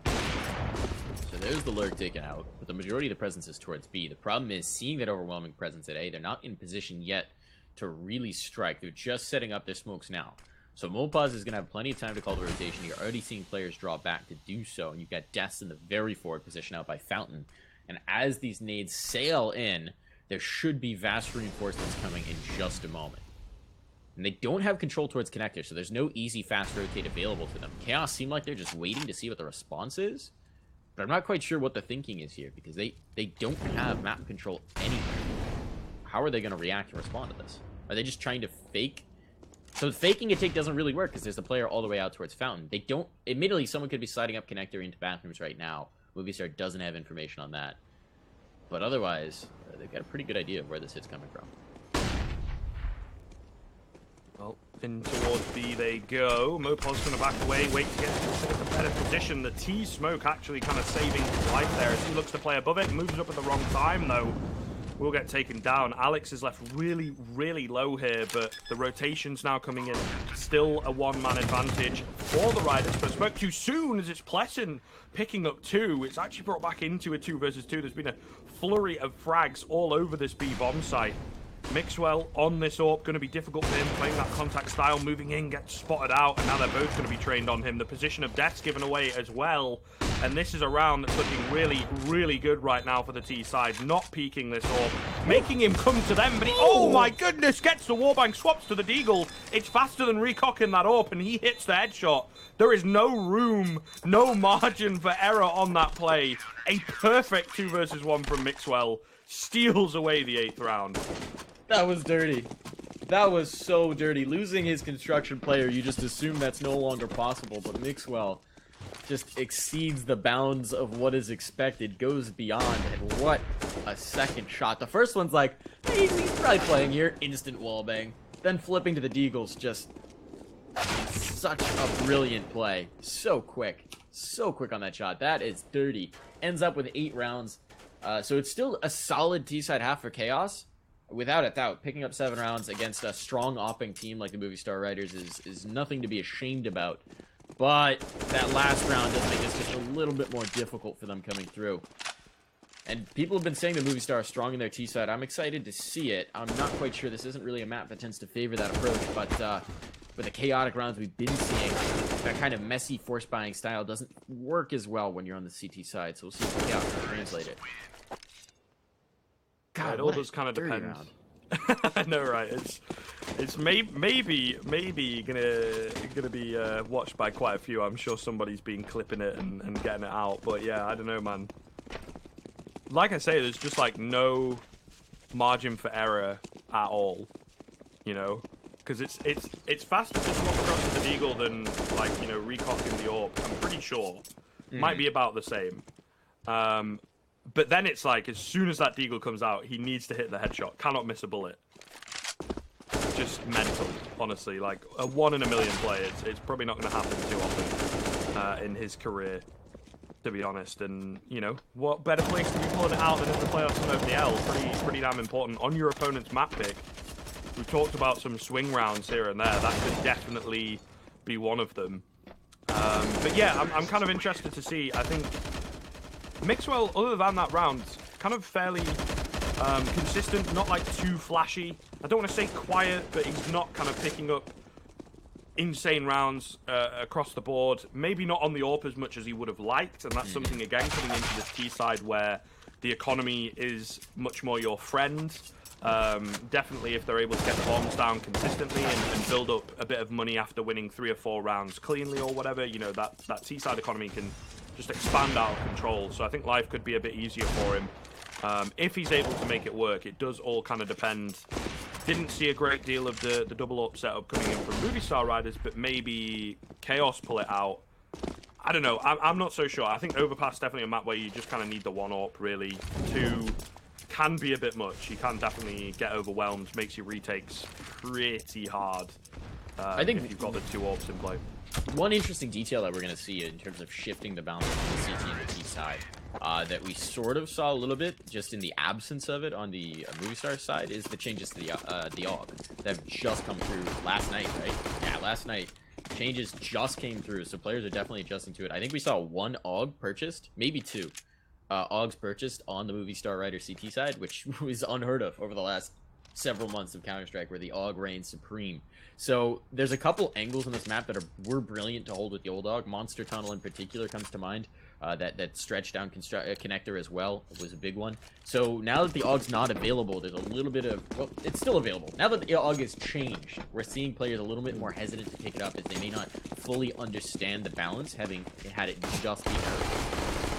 [SPEAKER 2] So there's the lurk taken out, but the majority of the presence is towards B. The problem is, seeing that overwhelming presence at A, they're not in position yet to really strike. They're just setting up their smokes now. So Mopaz is going to have plenty of time to call the rotation. You're already seeing players draw back to do so, and you've got Deaths in the very forward position out by Fountain. And as these nades sail in, there should be vast reinforcements coming in just a moment. And they don't have control towards connector, so there's no easy fast rotate available to them. Chaos seem like they're just waiting to see what the response is, but I'm not quite sure what the thinking is here, because they don't have map control anywhere. How are they going to react and respond to this? Are they just trying to fake So faking a take doesn't really work because there's a player all the way out towards Fountain. They don't... Admittedly, someone could be sliding up Connector into bathrooms right now. Movistar doesn't have information on that. But otherwise, they've got a pretty good idea of where this hit's coming from.
[SPEAKER 1] Well, in towards B they go. Mopos going to back away, wait to get into a better position. The T-Smoke actually kind of saving his life there as he looks to play above it. Moves up at the wrong time, though. Will get taken down. Alex is left really, really low here, but the rotation's now coming in. Still a one-man advantage for the Riders, but spoke too soon as it's Pleasant picking up 2. It's actually brought back into a 2 versus 2. There's been a flurry of frags all over this B bomb site. Mixwell on this AWP, going to be difficult for him, playing that contact style, moving in, gets spotted out, and now they're both going to be trained on him. The position of death's given away as well, and this is a round that's looking really, really good right now for the T side, not peeking this AWP, making him come to them, but he, oh my goodness, gets the wallbang, swaps to the Deagle. It's faster than recocking that AWP, and he hits the headshot. There is no room, no margin for error on that play. A perfect 2 versus 1 from Mixwell, steals away the 8th round.
[SPEAKER 2] That was dirty. That was so dirty. Losing his construction player, you just assume that's no longer possible, but Mixwell just exceeds the bounds of what is expected, goes beyond, and what a second shot. The first one's like, hey, he's probably playing here, instant wallbang. Then flipping to the Deagles, just such a brilliant play. So quick on that shot. That is dirty. Ends up with 8 rounds. So it's still a solid T-side half for Chaos. Without a doubt, picking up 7 rounds against a strong opping team like the Movistar Riders is nothing to be ashamed about. But that last round does make this just a little bit more difficult for them coming through. And people have been saying that Movistar are strong in their T-side. I'm excited to see it. I'm not quite sure. This isn't really a map that tends to favor that approach, but with the chaotic rounds we've been seeing, that kind of messy force buying style doesn't work as well when you're on the CT side. So we'll see if Chaos can translate it.
[SPEAKER 1] God, it all does kind of depend. I know, right? It's maybe gonna be watched by quite a few. I'm sure somebody's been clipping it and getting it out. But yeah, I don't know, man. Like I say, there's just like no margin for error at all. You know, because it's faster to swap across to the Deagle than like recocking the AWP. I'm pretty sure. Might be about the same. But then it's like, as soon as that Deagle comes out, he needs to hit the headshot. Cannot miss a bullet. Just mental, honestly. Like, a 1 in a million play. It's probably not going to happen too often in his career, to be honest. And, what better place to be pulling it out than in the playoffs and over the L? Pretty damn important. On your opponent's map pick, we've talked about some swing rounds here and there. That could definitely be one of them. But yeah, I'm kind of interested to see. I think Mixwell, other than that round, kind of fairly consistent, not like too flashy. I don't want to say quiet, but he's not kind of picking up insane rounds across the board. Maybe not on the AWP as much as he would have liked, and that's something, again, coming into this T side where the economy is much more your friend. Definitely if they're able to get the bombs down consistently and build up a bit of money after winning 3 or 4 rounds cleanly or whatever, that T-side economy can just expand out of control. So I think life could be a bit easier for him if he's able to make it work. It does all kind of depend. Didn't see a great deal of the double up setup coming in from Movistar Riders, but maybe Chaos pull it out. I don't know. I'm not so sure. I think Overpass definitely a map where you just kind of need the 1 AWP, really. 2 can be a bit much. You can definitely get overwhelmed. Makes your retakes pretty hard. I think if you've got the 2 AWPs in play.
[SPEAKER 2] One interesting detail that we're going to see in terms of shifting the balance between the CT and the T side that we sort of saw a little bit just in the absence of it on the Movistar side is the changes to the AUG that have just come through last night, right? Yeah, last night. Changes just came through, so players are definitely adjusting to it. I think we saw 1 AUG purchased, maybe 2 AUGs purchased on the Movistar Rider CT side, which was unheard of over the last several months of Counter-Strike where the AUG reigned supreme. So there's a couple angles in this map that were brilliant to hold with the old AUG. Monster Tunnel in particular comes to mind. That stretch down connector as well was a big one. So now that the AUG's not available, there's a little bit of, well, it's still available. Now that the AUG has changed, we're seeing players a little bit more hesitant to pick it up as they may not fully understand the balance, having had it just be earned.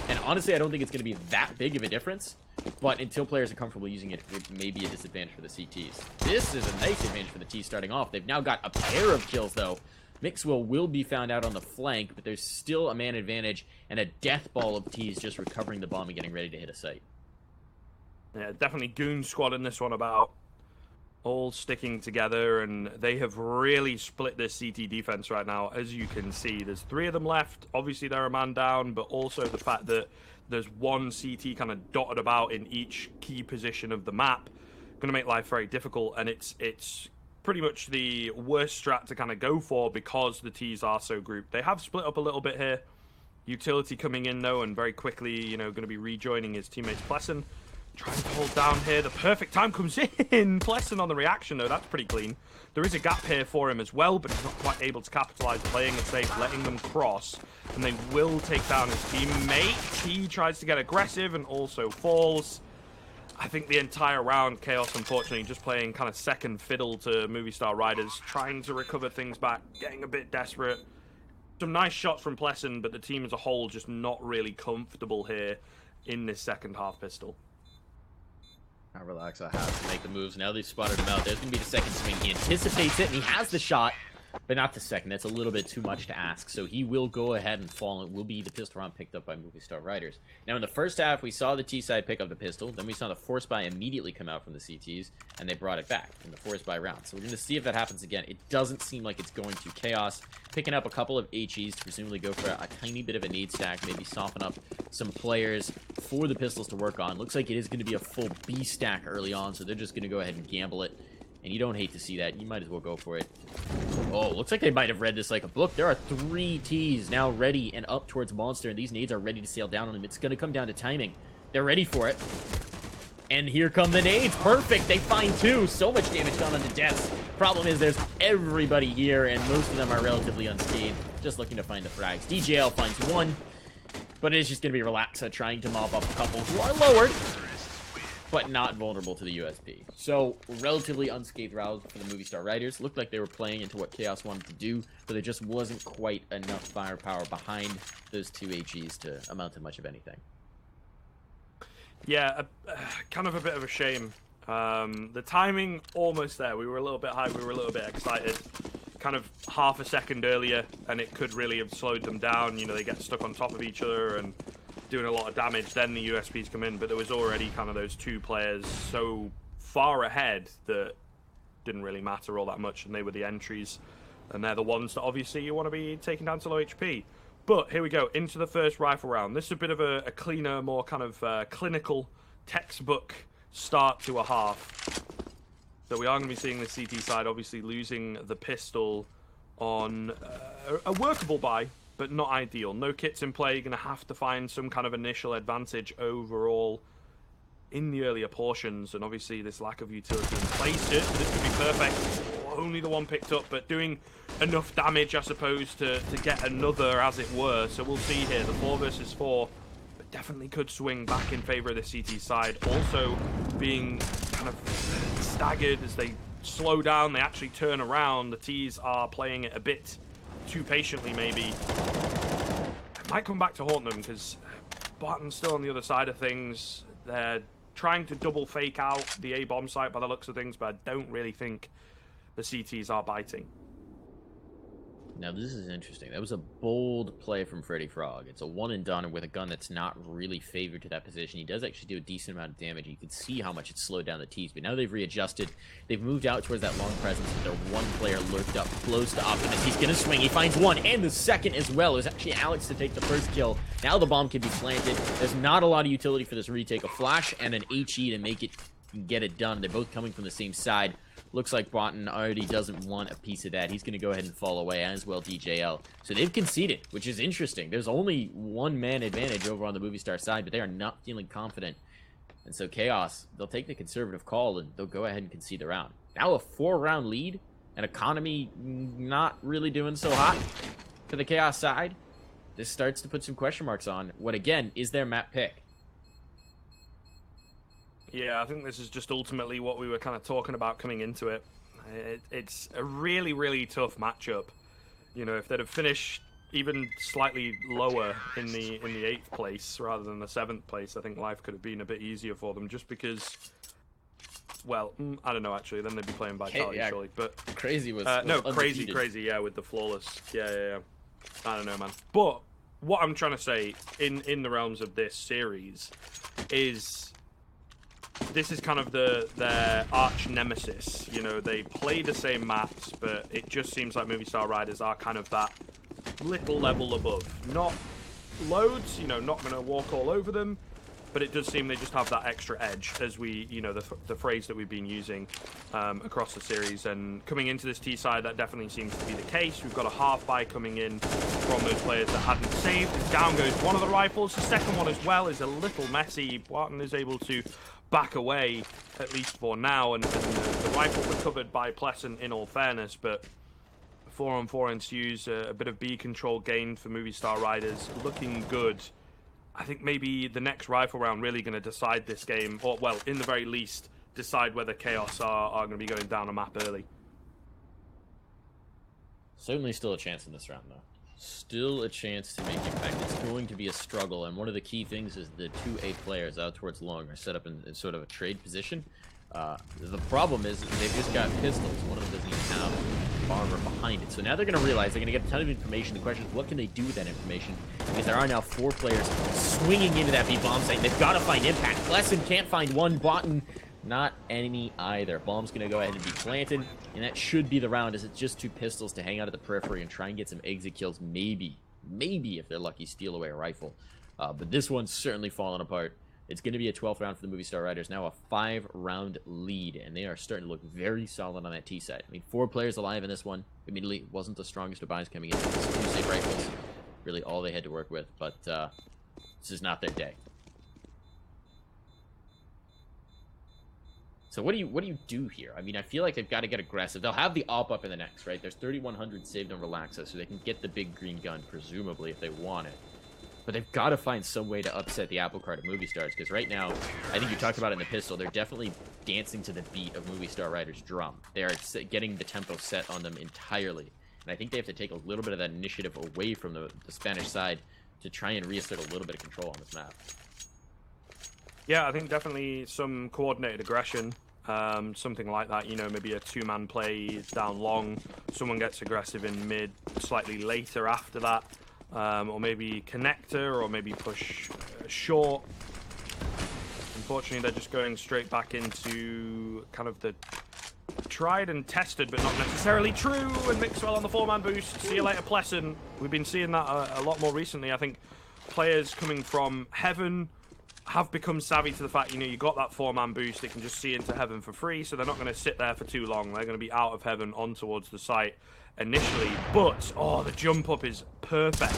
[SPEAKER 2] And honestly, I don't think it's going to be that big of a difference. But until players are comfortable using it, it may be a disadvantage for the CTs. This is a nice advantage for the T starting off. They've now got a pair of kills, though. Mixwell will be found out on the flank, but there's still a man advantage and a death ball of T's just recovering the bomb and getting ready to hit a site.
[SPEAKER 1] Yeah, definitely Goon Squad in this one about all sticking together, and they have really split this CT defense right now. As you can see, there's 3 of them left. Obviously, they're a man down, but also the fact that there's one CT kind of dotted about in each key position of the map going to make life very difficult, and it's pretty much the worst strat to kind of go for because the T's are so grouped. They have split up a little bit here. Utility coming in, though, and very quickly, you know, going to be rejoining his teammates. Plesson trying to hold down here. The perfect time comes in. Plesson on the reaction, though. That's pretty clean. There is a gap here for him as well, but he's not quite able to capitalize, playing it safe, letting them cross, and they will take down his teammate. He tries to get aggressive and also falls. I think the entire round, Chaos, unfortunately, just playing kind of second fiddle to Movistar Riders, trying to recover things back, getting a bit desperate. Some nice shots from Plesson, but the team as a whole just not really comfortable here in this second half pistol.
[SPEAKER 2] Now Relaxa has to make the moves. Now they've spotted him out. There's going to be the second swing. He anticipates it, and he has the shot, but not the second. That's a little bit too much to ask. So he will go ahead and fall. It will be the pistol round picked up by Movistar Riders. Now, in the first half, we saw the T side pick up the pistol. Then we saw the force buy immediately come out from the CTs, and they brought it back in the force buy round. So we're going to see if that happens again. It doesn't seem like it's going to. Chaos picking up a couple of HEs to presumably go for a tiny bit of a nade stack, maybe soften up some players for the pistols to work on. Looks like it is going to be a full B stack early on, so they're just going to go ahead and gamble it. And you don't hate to see that. You might as well go for it. Oh, looks like they might have read this like a book. There are 3 Ts now ready and up towards Monster, and these nades are ready to sail down on him. It's going to come down to timing. They're ready for it. And here come the nades. Perfect. They find 2. So much damage done onto deaths. Problem is there's everybody here, and most of them are relatively unscathed, just looking to find the frags. DJL finds 1, but it is just going to be Relaxa trying to mop up a couple who are lowered, but not vulnerable to the USP. So, relatively unscathed round for the Movistar Riders. Looked like they were playing into what Chaos wanted to do, but there just wasn't quite enough firepower behind those 2 HEs to amount to much of anything.
[SPEAKER 1] Yeah, kind of a bit of a shame. The timing, almost there. We were a little bit hyped, we were a little bit excited. Kind of half a second earlier, and it could really have slowed them down. You know, they get stuck on top of each other and doing a lot of damage. Then the USPs come in, but there was already kind of those 2 players so far ahead that didn't really matter all that much, and they were the entries, and they're the ones that obviously you want to be taking down to low HP. But here we go, into the first rifle round. This is a bit of a cleaner, more kind of clinical, textbook start to a half. So we are going to be seeing the CT side obviously losing the pistol on a workable buy, but not ideal. No kits in play. You're going to have to find some kind of initial advantage overall in the earlier portions, and obviously this lack of utility in place here, so this could be perfect. Only the one picked up, but doing enough damage, I suppose, to get another, as it were. So we'll see here, the 4 versus 4, but definitely could swing back in favor of the CT side. Also being kind of staggered as they slow down, they actually turn around. The Ts are playing it a bit too patiently, maybe. It might come back to haunt them, because Barton's still on the other side of things. They're trying to double fake out the A bomb site by the looks of things, but I don't really think the CTs are biting.
[SPEAKER 2] Now this is interesting. That was a bold play from Freddy Frog. It's a one and done with a gun that's not really favored to that position. He does actually do a decent amount of damage. You can see how much it slowed down the T's, but now they've readjusted. They've moved out towards that long presence with their 1 player lurked up close to Optimus. He's gonna swing. He finds 1 and the second as well. It was actually Alex to take the first kill. Now the bomb can be planted. There's not a lot of utility for this retake. A flash and an HE to make it get it done. They're both coming from the same side. Looks like Broughton already doesn't want a piece of that. He's going to go ahead and fall away, as well DJL. So they've conceded, which is interesting. There's only 1-man advantage over on the Movistar side, but they are not feeling confident. And so Chaos, they'll take the conservative call, and they'll go ahead and concede the round. Now a 4-round lead, and economy not really doing so hot for the Chaos side. This starts to put some question marks on what, again, is their map pick.
[SPEAKER 1] Yeah, I think this is just ultimately what we were kind of talking about coming into it. It's a really, really tough matchup. You know, if they'd have finished even slightly lower in the 8th place rather than the 7th place, I think life could have been a bit easier for them, just because. Well, I don't know actually. Then they'd be playing Vitality surely, but
[SPEAKER 2] Crazy was
[SPEAKER 1] no,
[SPEAKER 2] undefeated.
[SPEAKER 1] crazy, yeah, with the flawless, yeah. I don't know, man. But what I'm trying to say in the realms of this series is this is kind of their arch nemesis. You know, they play the same maps, but it just seems like Movistar Riders are kind of that little level above. Not loads, you know, not going to walk all over them, but it does seem they just have that extra edge, as we, you know, the phrase that we've been using across the series. And coming into this T side, that definitely seems to be the case. We've got a half buy coming in from those players that hadn't saved. And down goes one of the rifles. The second one as well is a little messy. Barton is able to back away, at least for now, and the rifle recovered by Pleasant in all fairness, but 4-on-4 ensues. A bit of B control gained for Movistar Riders, looking good. I think maybe the next rifle round really going to decide this game, or, well, in the very least, decide whether Chaos are going to be going down a map early.
[SPEAKER 2] Certainly still a chance in this round, though. Still a chance to make impact. It's going to be a struggle, and one of the key things is the 2A players out towards long are set up in sort of a trade position. The problem is they've just got pistols. One of them doesn't even have armor behind it. So now they're going to realize they're going to get a ton of information. The question is, what can they do with that information? Because there are now 4 players swinging into that B bomb site. They've got to find impact. Pleasant can't find one. Botten, not any either. Bomb's going to go ahead and be planted, and that should be the round, as it's just 2 pistols to hang out at the periphery and try and get some exit kills. Maybe, if they're lucky, steal away a rifle. But this one's certainly falling apart. It's going to be a 12th round for the Movistar Riders. Now a 5-round lead, and they are starting to look very solid on that T side. I mean, 4 players alive in this one. Admittedly, wasn't the strongest of buys coming in. 2 safe rifles, really all they had to work with. But this is not their day. So what do you do here? I mean, I feel like they've got to get aggressive. They'll have the op up in the next, right? There's 3,100 saved on Relaxa, so they can get the big green gun, presumably, if they want it. But they've got to find some way to upset the apple cart of Movistars, because right now, I think you talked about it in the pistol, they're definitely dancing to the beat of Movistar Riders' drum. They are getting the tempo set on them entirely. And I think they have to take a little bit of that initiative away from the Spanish side to try and reassert a little bit of control on this map.
[SPEAKER 1] Yeah, I think definitely some coordinated aggression. Something like that, you know, maybe a 2-man play down long. Someone gets aggressive in mid slightly later after that. Or maybe connector, or maybe push short. Unfortunately, they're just going straight back into kind of the tried and tested, but not necessarily true. And Mixwell on the 4-man boost. See you later, Pleasant. We've been seeing that a lot more recently. I think players coming from Heaven have become savvy to the fact, you know, you got that 4-man boost. They can just see into Heaven for free, so they're not going to sit there for too long. They're going to be out of Heaven on towards the site initially, but the jump up is perfect.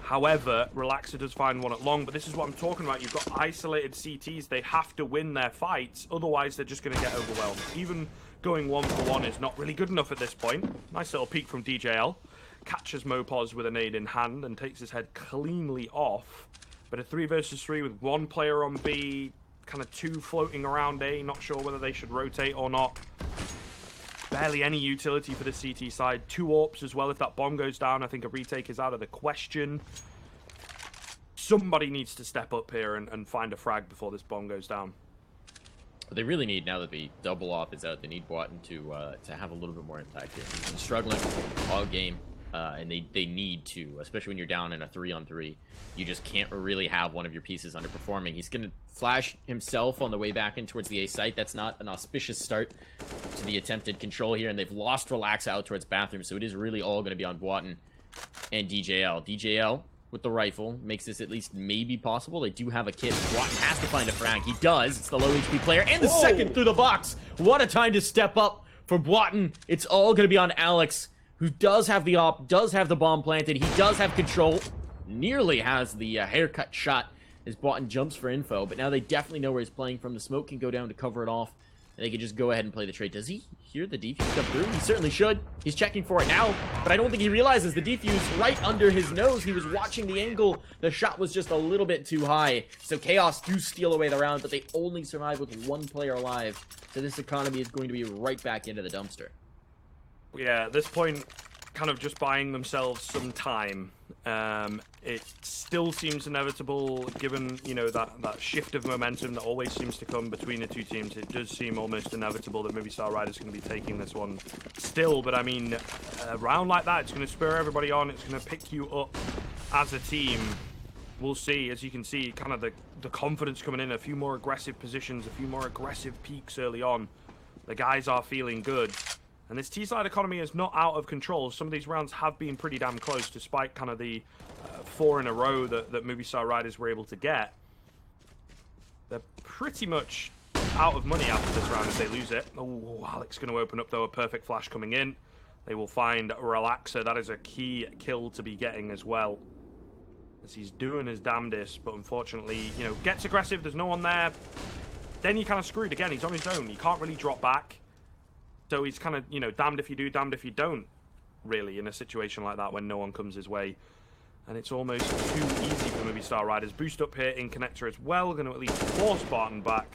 [SPEAKER 1] However, Relaxa does find one at long, but this is what I'm talking about. You've got isolated CTs. They have to win their fights, otherwise they're just going to get overwhelmed. Even going 1-for-1 is not really good enough at this point. Nice little peek from DJL. Catches Mopos with a nade in hand and takes his head cleanly off. But a 3 versus 3 with 1 player on B, kind of 2 floating around A, not sure whether they should rotate or not. Barely any utility for the CT side. 2 AWPs as well. If that bomb goes down, I think a retake is out of the question. Somebody needs to step up here and find a frag before this bomb goes down.
[SPEAKER 2] But they really need, now that the double op is out, they need Botten to have a little bit more impact here. He's been struggling all game, and they need to, especially when you're down in a 3-on-3. You just can't really have one of your pieces underperforming. He's going to flash himself on the way back in towards the A site. That's not an auspicious start to the attempted control here, and they've lost Relax out towards bathroom, so it is really all going to be on Botten and DJL. DJL with the rifle makes this at least maybe possible. They do have a kit. Botten has to find a frag. He does. It's the low HP player, and the second through the box. What a time to step up for Botten. It's all going to be on Alex, who does have the op, does have the bomb planted. He does have control. Nearly has the haircut shot as Botten jumps for info, but now they definitely know where he's playing from. The smoke can go down to cover it off, and they can just go ahead and play the trade. Does he hear the defuse come through? He certainly should. He's checking for it now, but I don't think he realizes the defuse right under his nose. He was watching the angle. The shot was just a little bit too high, so Chaos do steal away the round, but they only survive with 1 player alive, so this economy is going to be right back into the dumpster.
[SPEAKER 1] Yeah, at this point, kind of just buying themselves some time. It still seems inevitable, given that shift of momentum that always seems to come between the two teams. It does seem almost inevitable that Movistar Riders are going to be taking this one still. But I mean, a round like that, it's going to spur everybody on. It's going to pick you up as a team. We'll see. As you can see, kind of the confidence coming in. A few more aggressive positions, a few more aggressive peaks early on. The guys are feeling good. And this T-side economy is not out of control. Some of these rounds have been pretty damn close, despite kind of the 4 in a row that Movistar Riders were able to get. They're pretty much out of money after this round if they lose it. Oh, Alex going to open up, though, a perfect flash coming in. They will find Relaxer. That is a key kill to be getting as well, as he's doing his damnedest, but unfortunately, gets aggressive. There's no one there. Then you're kind of screwed again. He's on his own. He can't really drop back. So he's kind of, damned if you do, damned if you don't, really, in a situation like that when no one comes his way. And it's almost too easy for Movistar Riders. Boost up here in connector as well. Going to at least force Spartan back,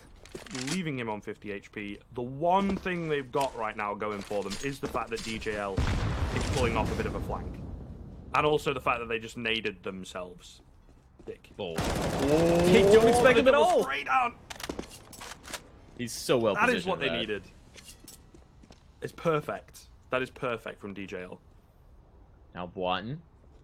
[SPEAKER 1] leaving him on 50 HP. The one thing they've got right now going for them is the fact that DJL is pulling off a bit of a flank. And also the fact that they just naded themselves. Dick.
[SPEAKER 2] Oh. They don't expect him at all.
[SPEAKER 1] Straight down.
[SPEAKER 2] He's so well positioned.
[SPEAKER 1] That is what they needed. It's perfect. That is perfect from DJL.
[SPEAKER 2] Now Boatin,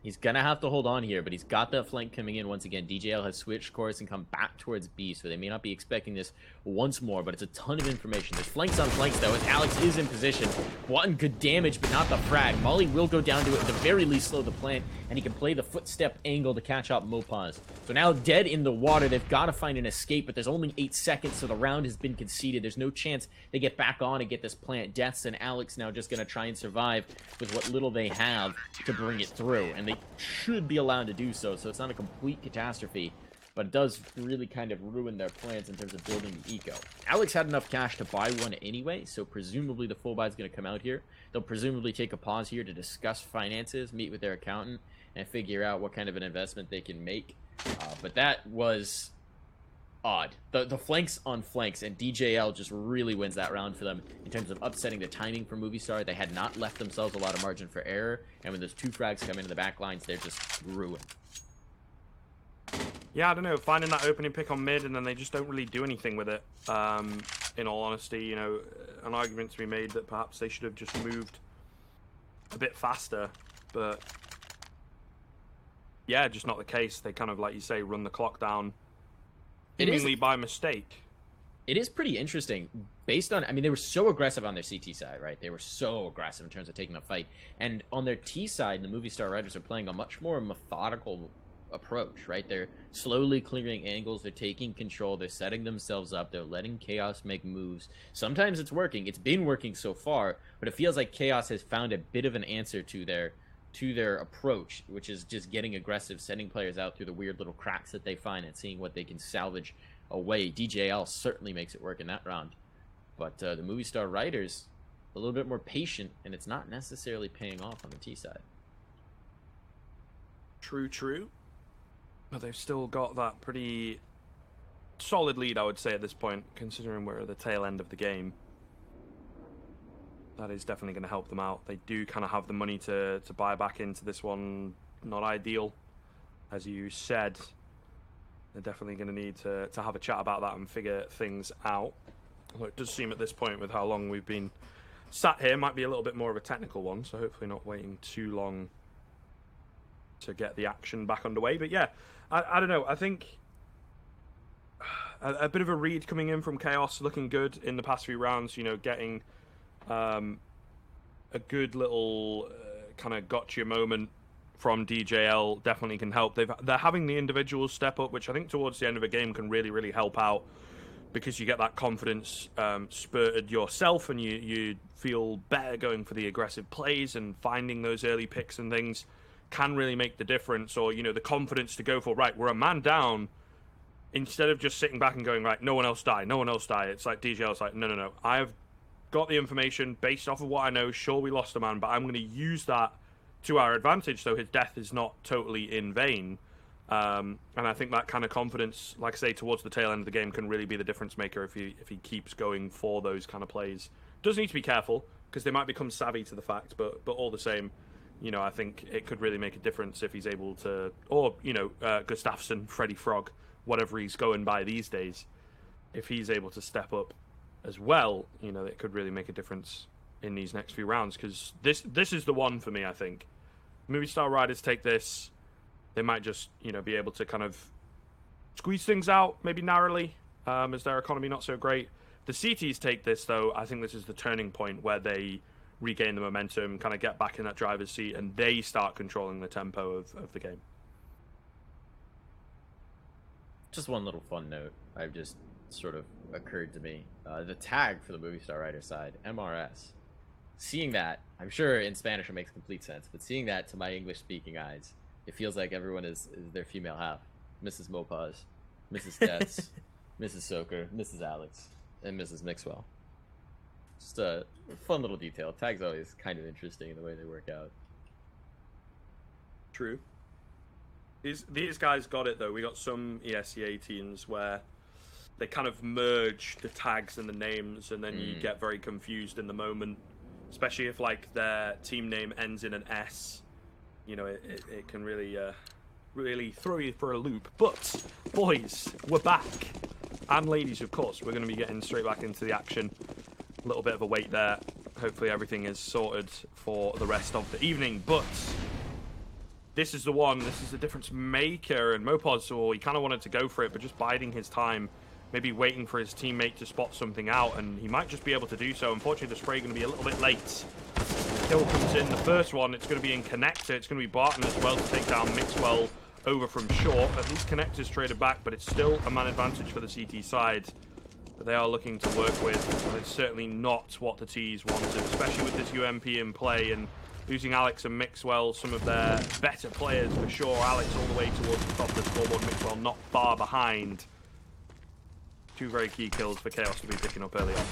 [SPEAKER 2] he's going to have to hold on here, but he's got that flank coming in once again. DJL has switched course and come back towards B, so they may not be expecting this once more, but it's a ton of information. There's flanks on flanks, though, as Alex is in position. Boatin, good damage, but not the frag. Molly will go down to it, at the very least slow the plant, and he can play the footstep angle to catch up Mopaz. So now dead in the water, they've got to find an escape, but there's only 8 seconds, so the round has been conceded. There's no chance they get back on and get this plant. Deaths and Alex now just going to try and survive with what little they have to bring it through, and they should be allowed to do so, so it's not a complete catastrophe, but it does really kind of ruin their plans in terms of building the eco. Alex had enough cash to buy one anyway, so presumably the full buy is going to come out here. They'll presumably take a pause here to discuss finances, meet with their accountant, and figure out what kind of an investment they can make. But that was odd. The flanks on flanks, and DJL just really wins that round for them in terms of upsetting the timing for Movistar. They had not left themselves a lot of margin for error, and when those 2 frags come into the back lines, they're just ruined.
[SPEAKER 1] Yeah, I don't know, finding that opening pick on mid and then they just don't really do anything with it. In all honesty, an argument to be made that perhaps they should have just moved a bit faster, but yeah, just not the case. They kind of, like you say, run the clock down seemingly by mistake.
[SPEAKER 2] It is pretty interesting based on, I mean, they were so aggressive on their CT side, right? They were so aggressive in terms of taking the fight. And on their T side, the Movistar Riders are playing a much more methodical approach, right? They're slowly clearing angles, they're taking control, they're setting themselves up, they're letting Chaos make moves. Sometimes it's working. It's been working so far, but it feels like Chaos has found a bit of an answer to their approach, which is just getting aggressive, sending players out through the weird little cracks that they find and seeing what they can salvage away. DJL certainly makes it work in that round, but the Movistar Riders a little bit more patient, and it's not necessarily paying off on the T side.
[SPEAKER 1] True. But they've still got that pretty solid lead, I would say, at this point, considering we're at the tail end of the game. That is definitely going to help them out. They do kind of have the money to buy back into this one. Not ideal, as you said. They're definitely going to need to have a chat about that and figure things out. Although it does seem at this point, with how long we've been sat here, might be a little bit more of a technical one, so hopefully not waiting too long to get the action back underway. But yeah, I don't know. I think a bit of a read coming in from Chaos, looking good in the past few rounds. Getting a good little kind of gotcha moment from DJL definitely can help. They're having the individuals step up, which I think towards the end of a game can really help out, because you get that confidence spurted yourself, and you feel better going for the aggressive plays, and finding those early picks and things can really make the difference. Or the confidence to go for, right, we're a man down, instead of just sitting back and going, right, no one else die. It's like DJL's like, no, I've got the information based off of what I know. Sure, we lost a man, but I'm going to use that to our advantage, so his death is not totally in vain. And I think that kind of confidence, like I say, towards the tail end of the game can really be the difference maker if he keeps going for those kind of plays. Does need to be careful, because they might become savvy to the fact, but all the same, You know, I think it could really make a difference if he's able to, or, you know, Gustafsson, Freddy Frog, whatever he's going by these days. If he's able to step up as well, you know, it could really make a difference in these next few rounds, because this is the one for me, I think. Movistar Riders take this, they might just, you know, be able to kind of squeeze things out, maybe narrowly, as their economy not so great. The CTs take this, though. I think this is the turning point where they regain the momentum, kind of get back in that driver's seat, and they start controlling the tempo of the game.
[SPEAKER 2] Just one little fun note I've just sort of occurred to me. The tag for the Movistar Rider side, MRS. Seeing that, I'm sure in Spanish it makes complete sense, but seeing that to my English-speaking eyes, it feels like everyone is their female half. Mrs. Mopaz, Mrs. Deaths, Mrs. Soker, Mrs. Alex, and Mrs. Mixwell. Just a fun little detail. Tag's always kind of interesting in the way they work out.
[SPEAKER 1] True. These guys got it, though. We got some ESEA teams where they kind of merge the tags and the names, and then you get very confused in the moment, especially if, like, their team name ends in an S. You know, it can really really throw you for a loop. But, boys, we're back. And ladies, of course, we're going to be getting straight back into the action. A little bit of a wait there. Hopefully everything is sorted for the rest of the evening. But this is the one. This is the difference maker. And Mopaz, he kind of wanted to go for it, but just biding his time. Maybe waiting for his teammate to spot something out. And he might just be able to do so. Unfortunately, the spray going to be a little bit late. The kill comes in. The first one, it's going to be in Connector. It's going to be Barton as well to take down Mixwell over from short. At least Connector's traded back, but it's still a man advantage for the CT side that they are looking to work with. And it's certainly not what the T's wanted, especially with this UMP in play and losing Alex and Mixwell, some of their better players for sure. Alex all the way towards the top of the scoreboard, Mixwell not far behind. Two very key kills for Chaos to be picking up early on.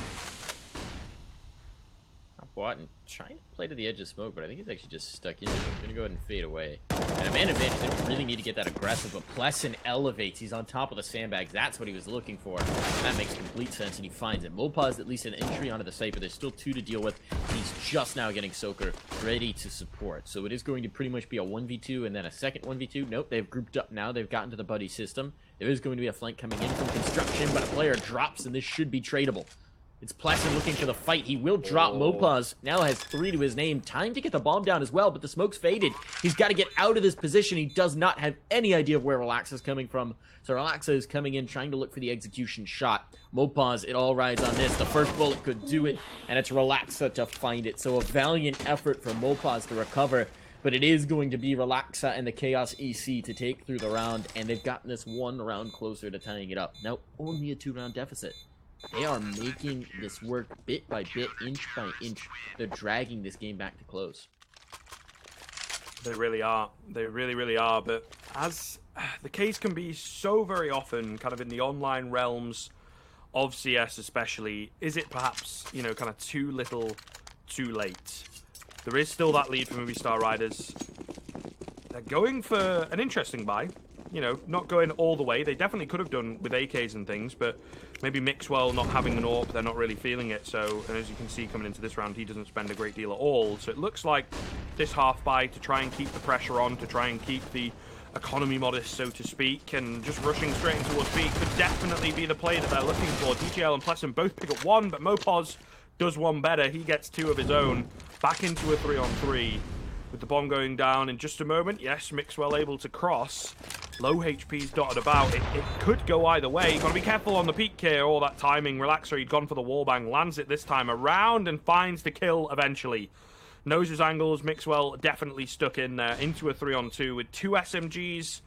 [SPEAKER 2] Barton trying to play to the edge of smoke, but I think he's actually just stuck in it. He's going to go ahead and fade away. And a man advantage, they really need to get that aggressive, but Pleasant elevates. He's on top of the sandbags. That's what he was looking for. And that makes complete sense, and he finds it. Mopaz at least an entry onto the site, but there's still two to deal with. He's just now getting Soker ready to support. So it is going to pretty much be a 1v2 and then a second 1v2. Nope, they've grouped up now. They've gotten to the buddy system. There is going to be a flank coming in from construction, but a player drops, and this should be tradable. It's Pleasant looking for the fight. He will drop. Mopaz now has 3 to his name. Time to get the bomb down as well, but the smoke's faded. He's got to get out of this position. He does not have any idea of where Relaxa is coming from. So Relaxa is coming in, trying to look for the execution shot. Mopaz, it all rides on this. The first bullet could do it, and it's Relaxa to find it. So a valiant effort for Mopaz to recover, but it is going to be Relaxa and the Chaos EC to take through the round, and they've gotten this 1 round closer to tying it up. Now, only a 2-round deficit. They are making this work bit by bit, inch by inch. They're dragging this game back to close.
[SPEAKER 1] They really are. They really, really are. But as the case can be so very often, kind of in the online realms of CS especially, is it perhaps, you know, kind of too little, too late? There is still that lead for Movistar Riders. They're going for an interesting buy. You know, not going all the way. They definitely could have done with AKs and things, but maybe Mixwell not having an AWP, they're not really feeling it. So, and as you can see coming into this round, he doesn't spend a great deal at all. So it looks like this half buy to try and keep the pressure on, to try and keep the economy modest, so to speak, and just rushing straight into towards B could definitely be the play that they're looking for. DJL and Pleasant both pick up 1, but Mopaz does one better. He gets 2 of his own. Back into a 3-on-3. With the bomb going down in just a moment. Yes, Mixwell able to cross. Low HP's dotted about. It could go either way. You've got to be careful on the peak here. All that timing. Relaxer, he'd gone for the wallbang. Lands it this time around and finds the kill eventually. Knows his angles. Mixwell definitely stuck in there. Into a 3-on-2 with 2 SMGs.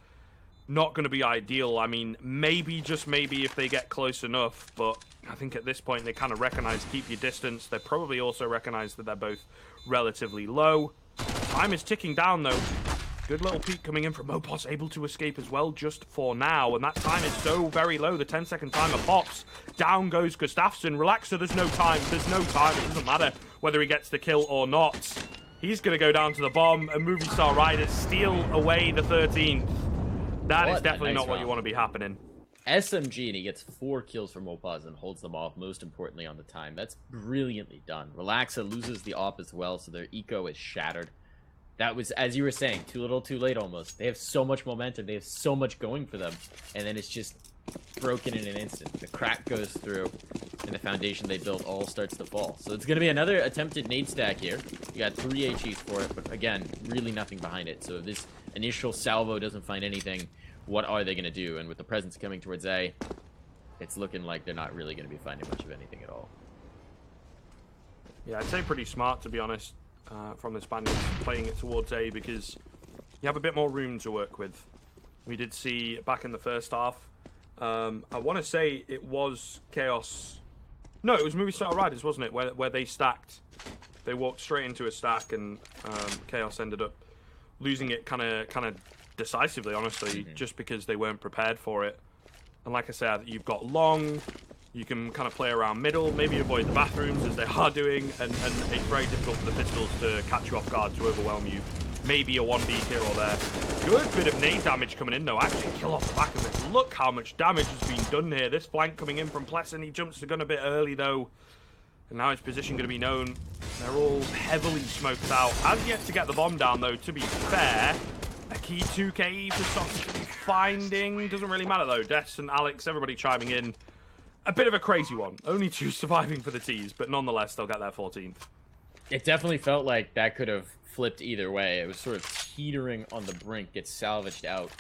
[SPEAKER 1] Not going to be ideal. I mean, maybe, just maybe, if they get close enough. But I think at this point they kind of recognize keep your distance. They probably also recognize that they're both relatively low. Time is ticking down, though. Good little peek coming in from Mopaz, able to escape as well just for now. And that time is so very low. The 10-second timer pops. Down goes Gustafsson. Relaxer, there's no time. There's no time. It doesn't matter whether he gets the kill or not. He's going to go down to the bomb, and Movistar Riders steal away the 13th. That is definitely not what you want to be happening.
[SPEAKER 2] SMG, and he gets 4 kills from Mopaz and holds them off, most importantly on the time. That's brilliantly done. Relaxa loses the op as well, so their eco is shattered. That was, as you were saying, too little too late almost. They have so much momentum. They have so much going for them. And then it's just broken in an instant. The crack goes through, and the foundation they built all starts to fall. So it's going to be another attempted nade stack here. You got 3 HEs for it, but again, really nothing behind it. So if this initial salvo doesn't find anything, what are they going to do? And with the presence coming towards A, it's looking like they're not really going to be finding much of anything at all.
[SPEAKER 1] Yeah, I'd say pretty smart, to be honest, from the Spaniards playing it towards A, because you have a bit more room to work with. We did see back in the first half, I want to say it was Chaos. No, it was Movistar Riders, wasn't it? Where they stacked. They walked straight into a stack, and Chaos ended up losing it kind of decisively, honestly, just because they weren't prepared for it. And like I said, you've got long. You can kind of play around middle, maybe avoid the bathrooms as they are doing, and it's very difficult for the pistols to catch you off guard, to overwhelm you. Maybe a 1v here or there. Good bit of nade damage coming in, though. Actually, kill off the back of it. Look how much damage has been done here. This flank coming in from Pleasant. He jumps the gun a bit early, though. And now his position going to be known. They're all heavily smoked out. Has yet to get the bomb down, though, to be fair. A key 2K for Soft finding. Doesn't really matter, though. Des and Alex, everybody chiming in. A bit of a crazy one. Only 2 surviving for the T's, but nonetheless, they'll get their 14th.
[SPEAKER 2] It definitely felt like that could have flipped either way. It was sort of teetering on the brink, gets salvaged out,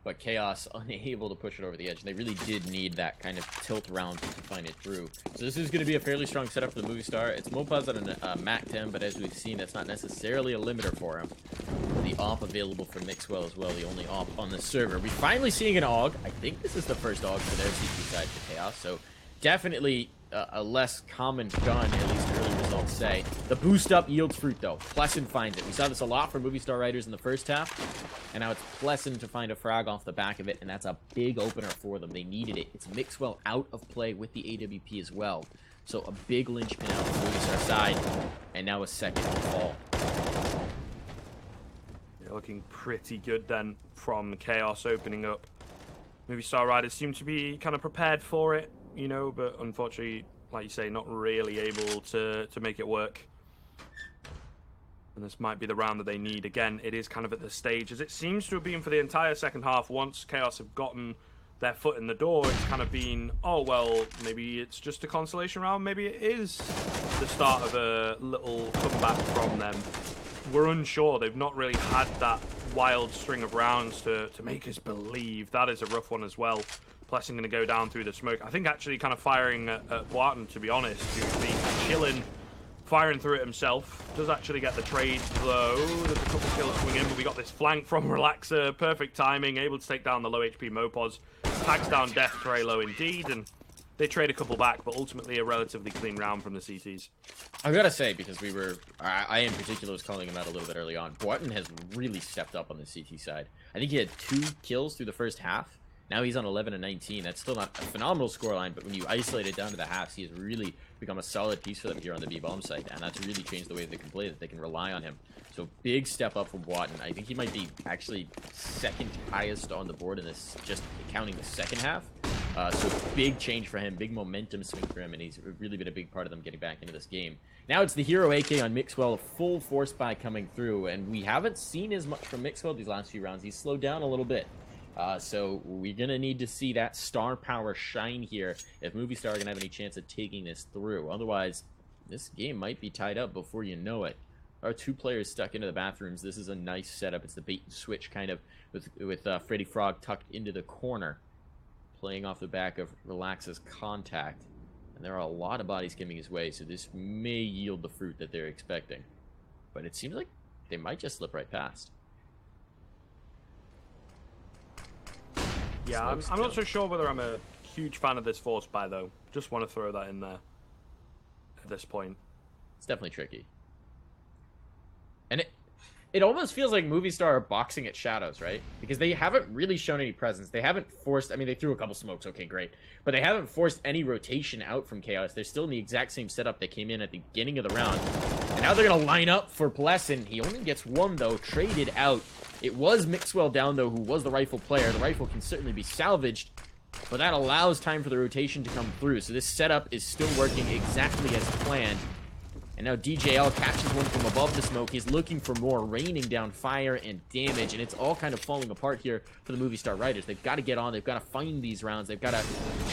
[SPEAKER 2] but Chaos unable to push it over the edge. They really did need that kind of tilt round to find it through. So this is going to be a fairly strong setup for the Movistar. It's Mopaz on a Mac 10, but as we've seen, that's not necessarily a limiter for him. The AWP available for Mixwell as well, the only AWP on the server. We're finally seeing an AUG. I think this is the first AUG for their CT side for Chaos, so definitely a less common gun, at least early results say. The boost up yields fruit, though. Pleasant finds it. We saw this a lot from Movistar Riders in the first half, and now it's Pleasant to find a frag off the back of it, and that's a big opener for them. They needed it. It's Mixwell out of play with the AWP as well. So a big linchpin out on the Movistar side, and now a second fall.
[SPEAKER 1] Yeah, looking pretty good then from Chaos opening up. Movistar Riders seem to be kind of prepared for it, you know, but unfortunately, like you say, not really able to make it work. And this might be the round that they need. Again, it is kind of at the stage, as it seems to have been for the entire second half. Once Chaos have gotten their foot in the door, it's kind of been, oh, well, maybe it's just a consolation round. Maybe it is the start of a little comeback from them. We're unsure. They've not really had that wild string of rounds to make us believe. That is a rough one as well. Plessing going to go down through the smoke. I think actually kind of firing at Boatin, to be honest, who's been chilling, firing through it himself. Does actually get the trade, though. There's a couple kills coming in, but we got this flank from Relaxer. Perfect timing, able to take down the low HP Mopaz. Tags down Death very low indeed, and they trade a couple back, but ultimately a relatively clean round from the CTs.
[SPEAKER 2] I've got to say, because I in particular was calling him out a little bit early on, Boatin has really stepped up on the CT side. I think he had 2 kills through the first half. Now he's on 11 and 19. That's still not a phenomenal scoreline, but when you isolate it down to the halves, he has really become a solid piece for them here on the B-bomb site, and that's really changed the way they can play, that they can rely on him. So big step up from Boatin. I think he might be actually second highest on the board in this, just counting the second half. So big change for him, big momentum swing for him, and he's really been a big part of them getting back into this game. Now it's the hero AK on Mixwell, a full force buy coming through, and we haven't seen as much from Mixwell these last few rounds. He's slowed down a little bit. So we're going to need to see that star power shine here if Movistar are going to have any chance of taking this through. Otherwise, this game might be tied up before you know it. Our 2 players stuck into the bathrooms. This is a nice setup. It's the bait and switch kind of with Freddy Frog tucked into the corner, playing off the back of Relax's contact. And there are a lot of bodies coming his way, so this may yield the fruit that they're expecting. But it seems like they might just slip right past.
[SPEAKER 1] Yeah, I'm not so sure whether I'm a huge fan of this force buy, though. Just want to throw that in there at this point.
[SPEAKER 2] It's definitely tricky. And it almost feels like Movistar are boxing at shadows, right? Because they haven't really shown any presence. They haven't forced... I mean, they threw a couple smokes, okay, great. But they haven't forced any rotation out from Chaos. They're still in the exact same setup they came in at the beginning of the round. And now they're going to line up for Pleasant. He only gets 1, though, traded out. It was Mixwell down, though, who was the rifle player. The rifle can certainly be salvaged, but that allows time for the rotation to come through. So this setup is still working exactly as planned. And now DJL catches one from above the smoke. He's looking for more, raining down fire and damage, and it's all kind of falling apart here for the Movistar Riders. They've got to get on. They've got to find these rounds. They've got to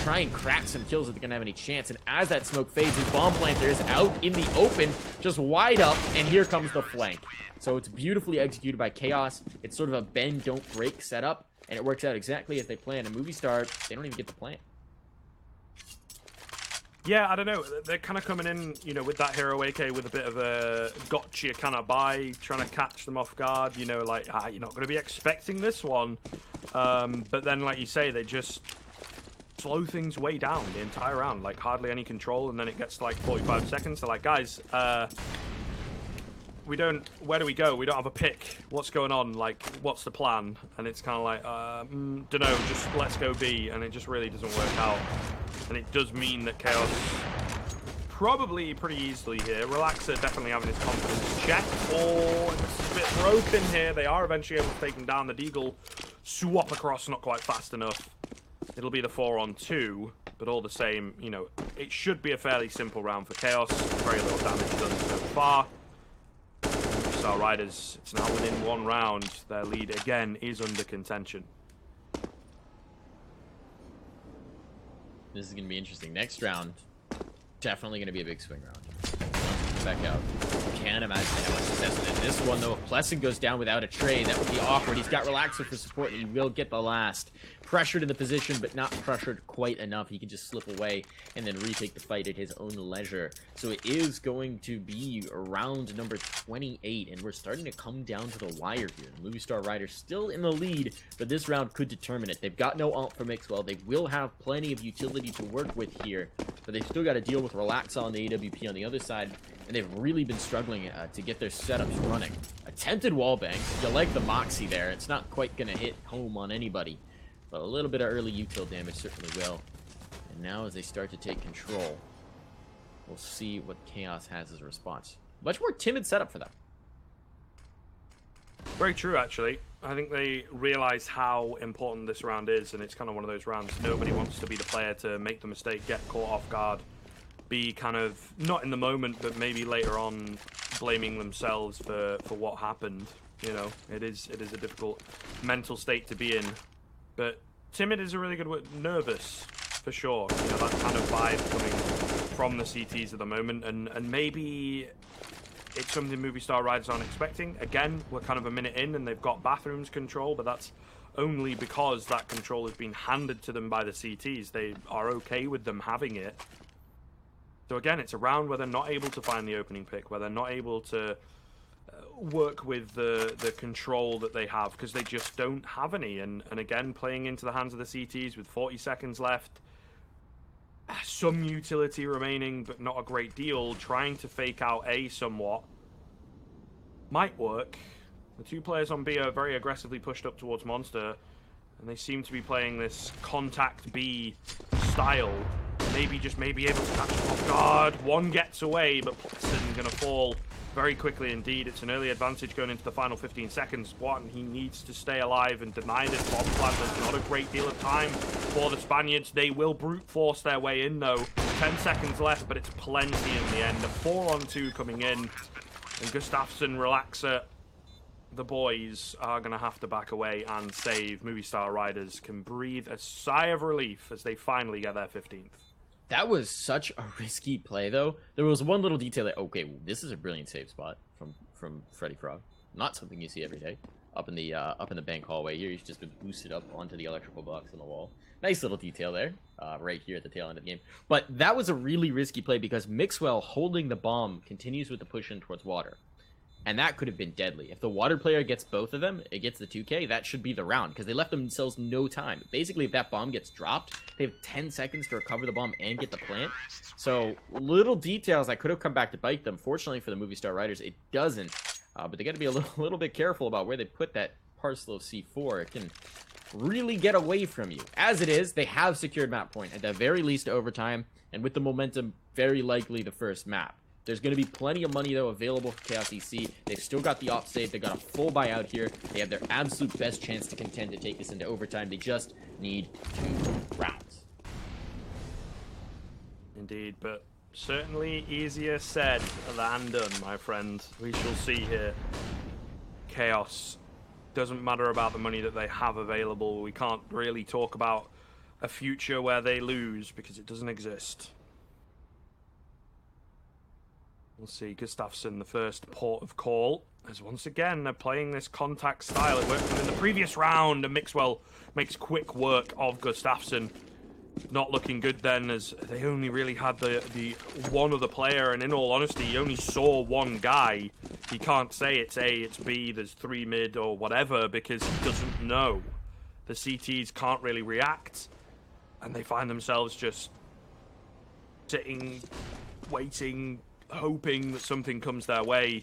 [SPEAKER 2] try and crack some kills if they're going to have any chance. And as that smoke fades, his bomb planter is out in the open, just wide up, and here comes the flank. So it's beautifully executed by Chaos. It's sort of a bend, don't break setup, and it works out exactly as they planned. And Movistar, they don't even get the plant.
[SPEAKER 1] Yeah, I don't know. They're kind of coming in, you know, with that hero AK with a bit of a gotcha kind of buy, trying to catch them off guard. You know, like, you're not going to be expecting this one. But then, like you say, they just slow things way down the entire round. Like, hardly any control, and then it gets to, like, 45 seconds. They're like, guys, where do we go? We don't have a pick. What's going on? Like, what's the plan? And it's kind of like, dunno, just let's go B. And it just really doesn't work out. And it does mean that Chaos probably pretty easily here. Relaxer definitely having his confidence checked. Oh, it's a bit broken here. They are eventually able to take him down. The Deagle swap across, not quite fast enough. It'll be the 4-on-2, but all the same, you know, it should be a fairly simple round for Chaos. Very little damage done so far. Star Riders, it's now within one round. Their lead again is under contention.
[SPEAKER 2] This is going to be interesting. Next round, definitely going to be a big swing round. Back out. Can't imagine how much success in this one, though. If Plessing goes down without a trade, that would be awkward. He's got Relaxer for support, and he will get the last. Pressured in the position, but not pressured quite enough. He can just slip away and then retake the fight at his own leisure. So it is going to be round number 28, and we're starting to come down to the wire here. Movistar Riders still in the lead, but this round could determine it. They've got no ult for Mixwell. They will have plenty of utility to work with here, but they've still got to deal with Relaxa on the AWP on the other side, and they've really been struggling to get their setups running. Attempted wallbang. You like the Moxie there. It's not quite going to hit home on anybody, but a little bit of early util damage certainly will. And now as they start to take control, we'll see what Chaos has as a response. Much more timid setup for them.
[SPEAKER 1] Very true, actually. I think they realize how important this round is, and it's kind of one of those rounds. Nobody wants to be the player to make the mistake, get caught off guard, be kind of, not in the moment, but maybe later on blaming themselves for what happened. You know, it is a difficult mental state to be in. But timid is a really good word. Nervous, for sure. You know, that kind of vibe coming from the CTs at the moment. And maybe it's something Movistar Riders aren't expecting. Again, we're kind of a minute in and they've got bathrooms control, but that's only because that control has been handed to them by the CTs. They are okay with them having it. So again, it's a round where they're not able to find the opening pick, where they're not able to work with the control that they have, because they just don't have any. And again, playing into the hands of the CTs with 40 seconds left, some utility remaining, but not a great deal. Trying to fake out A somewhat might work. The two players on B are very aggressively pushed up towards Monster, and they seem to be playing this contact B style. Maybe able to catch him off guard. One gets away, but Pleston gonna fall very quickly indeed. It's an early advantage going into the final 15 seconds. One, he needs to stay alive and deny this bomb plant. There's not a great deal of time for the Spaniards. They will brute force their way in though. 10 seconds left, but it's plenty in the end. A 4-on-2 coming in. And Gustafsson, Relaxer, the boys are going to have to back away and save. Movistar Riders can breathe a sigh of relief as they finally get their 15th.
[SPEAKER 2] That was such a risky play, though. There was one little detail that, okay, this is a brilliant save spot from Freddy Frog. Not something you see every day. Up in the bank hallway here, he's just been boosted up onto the electrical box on the wall. Nice little detail there, right here at the tail end of the game. But that was a really risky play because Mixwell holding the bomb continues with the push in towards water. And that could have been deadly. If the water player gets both of them, it gets the 2K, that should be the round, because they left themselves no time. Basically, if that bomb gets dropped, they have 10 seconds to recover the bomb and get the plant. So, little details that could have come back to bite them. Fortunately for the Movistar Riders, it doesn't. But they got to be a little bit careful about where they put that parcel of C4. It can really get away from you. As it is, they have secured map point, at the very least overtime, and with the momentum, very likely the first map. There's going to be plenty of money, though, available for Chaos EC. They've still got the op save. They've got a full buyout here. They have their absolute best chance to contend to take this into overtime. They just need 2 rounds.
[SPEAKER 1] Indeed, but Certainly easier said than done, my friend. We shall see here. Chaos. Doesn't matter about the money that they have available. We can't really talk about a future where they lose because it doesn't exist. We'll see. Gustafsson, the first port of call, as once again they're playing this contact style. It worked for them in the previous round, and Mixwell makes quick work of Gustafsson. Not looking good then, as they only really had the one other player, and in all honesty, you only saw one guy. He can't say it's A, it's B, there's 3 mid or whatever, because he doesn't know. The CTs can't really react, and they find themselves just sitting, waiting, hoping that something comes their way.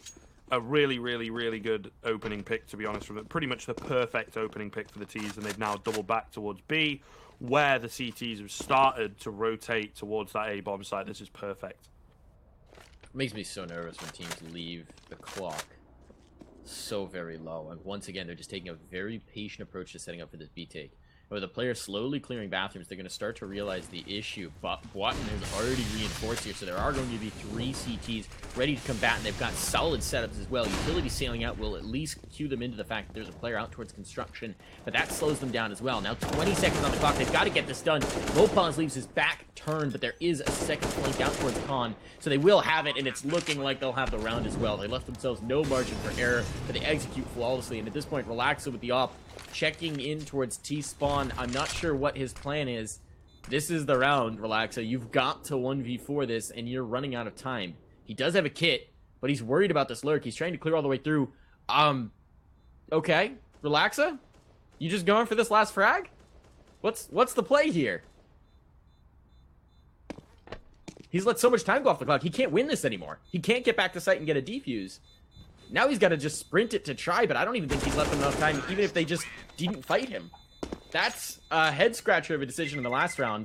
[SPEAKER 1] A really, really, really good opening pick, to be honest, from it. Pretty much the perfect opening pick for the T's, and they've now doubled back towards B, where the CTs have started to rotate towards that A bomb site. This is perfect.
[SPEAKER 2] It makes me so nervous when teams leave the clock so very low. And once again, they're just taking a very patient approach to setting up for this B take. With the players slowly clearing bathrooms, they're going to start to realize the issue. But Boatin is already reinforced here, so there are going to be 3 CTs ready to combat, and they've got solid setups as well. Utility sailing out will at least cue them into the fact that there's a player out towards construction, but that slows them down as well. Now 20 seconds on the clock. They've got to get this done. Lopez leaves his back turned, but there is a second flank out towards Khan, so they will have it, and it's looking like they'll have the round as well. They left themselves no margin for error, but they execute flawlessly, and at this point, Relaxa with the op, checking in towards T-spawn. I'm not sure what his plan is. This is the round, Relaxa. You've got to 1v4 this, and you're running out of time. He does have a kit, but he's worried about this lurk. He's trying to clear all the way through. Okay. Relaxa? You just going for this last frag? What's the play here? He's let so much time go off the clock. He can't win this anymore. He can't get back to site and get a defuse. Now he's got to just sprint it to try, but I don't even think he's left them enough time, even if they just didn't fight him. That's a head-scratcher of a decision in the last round.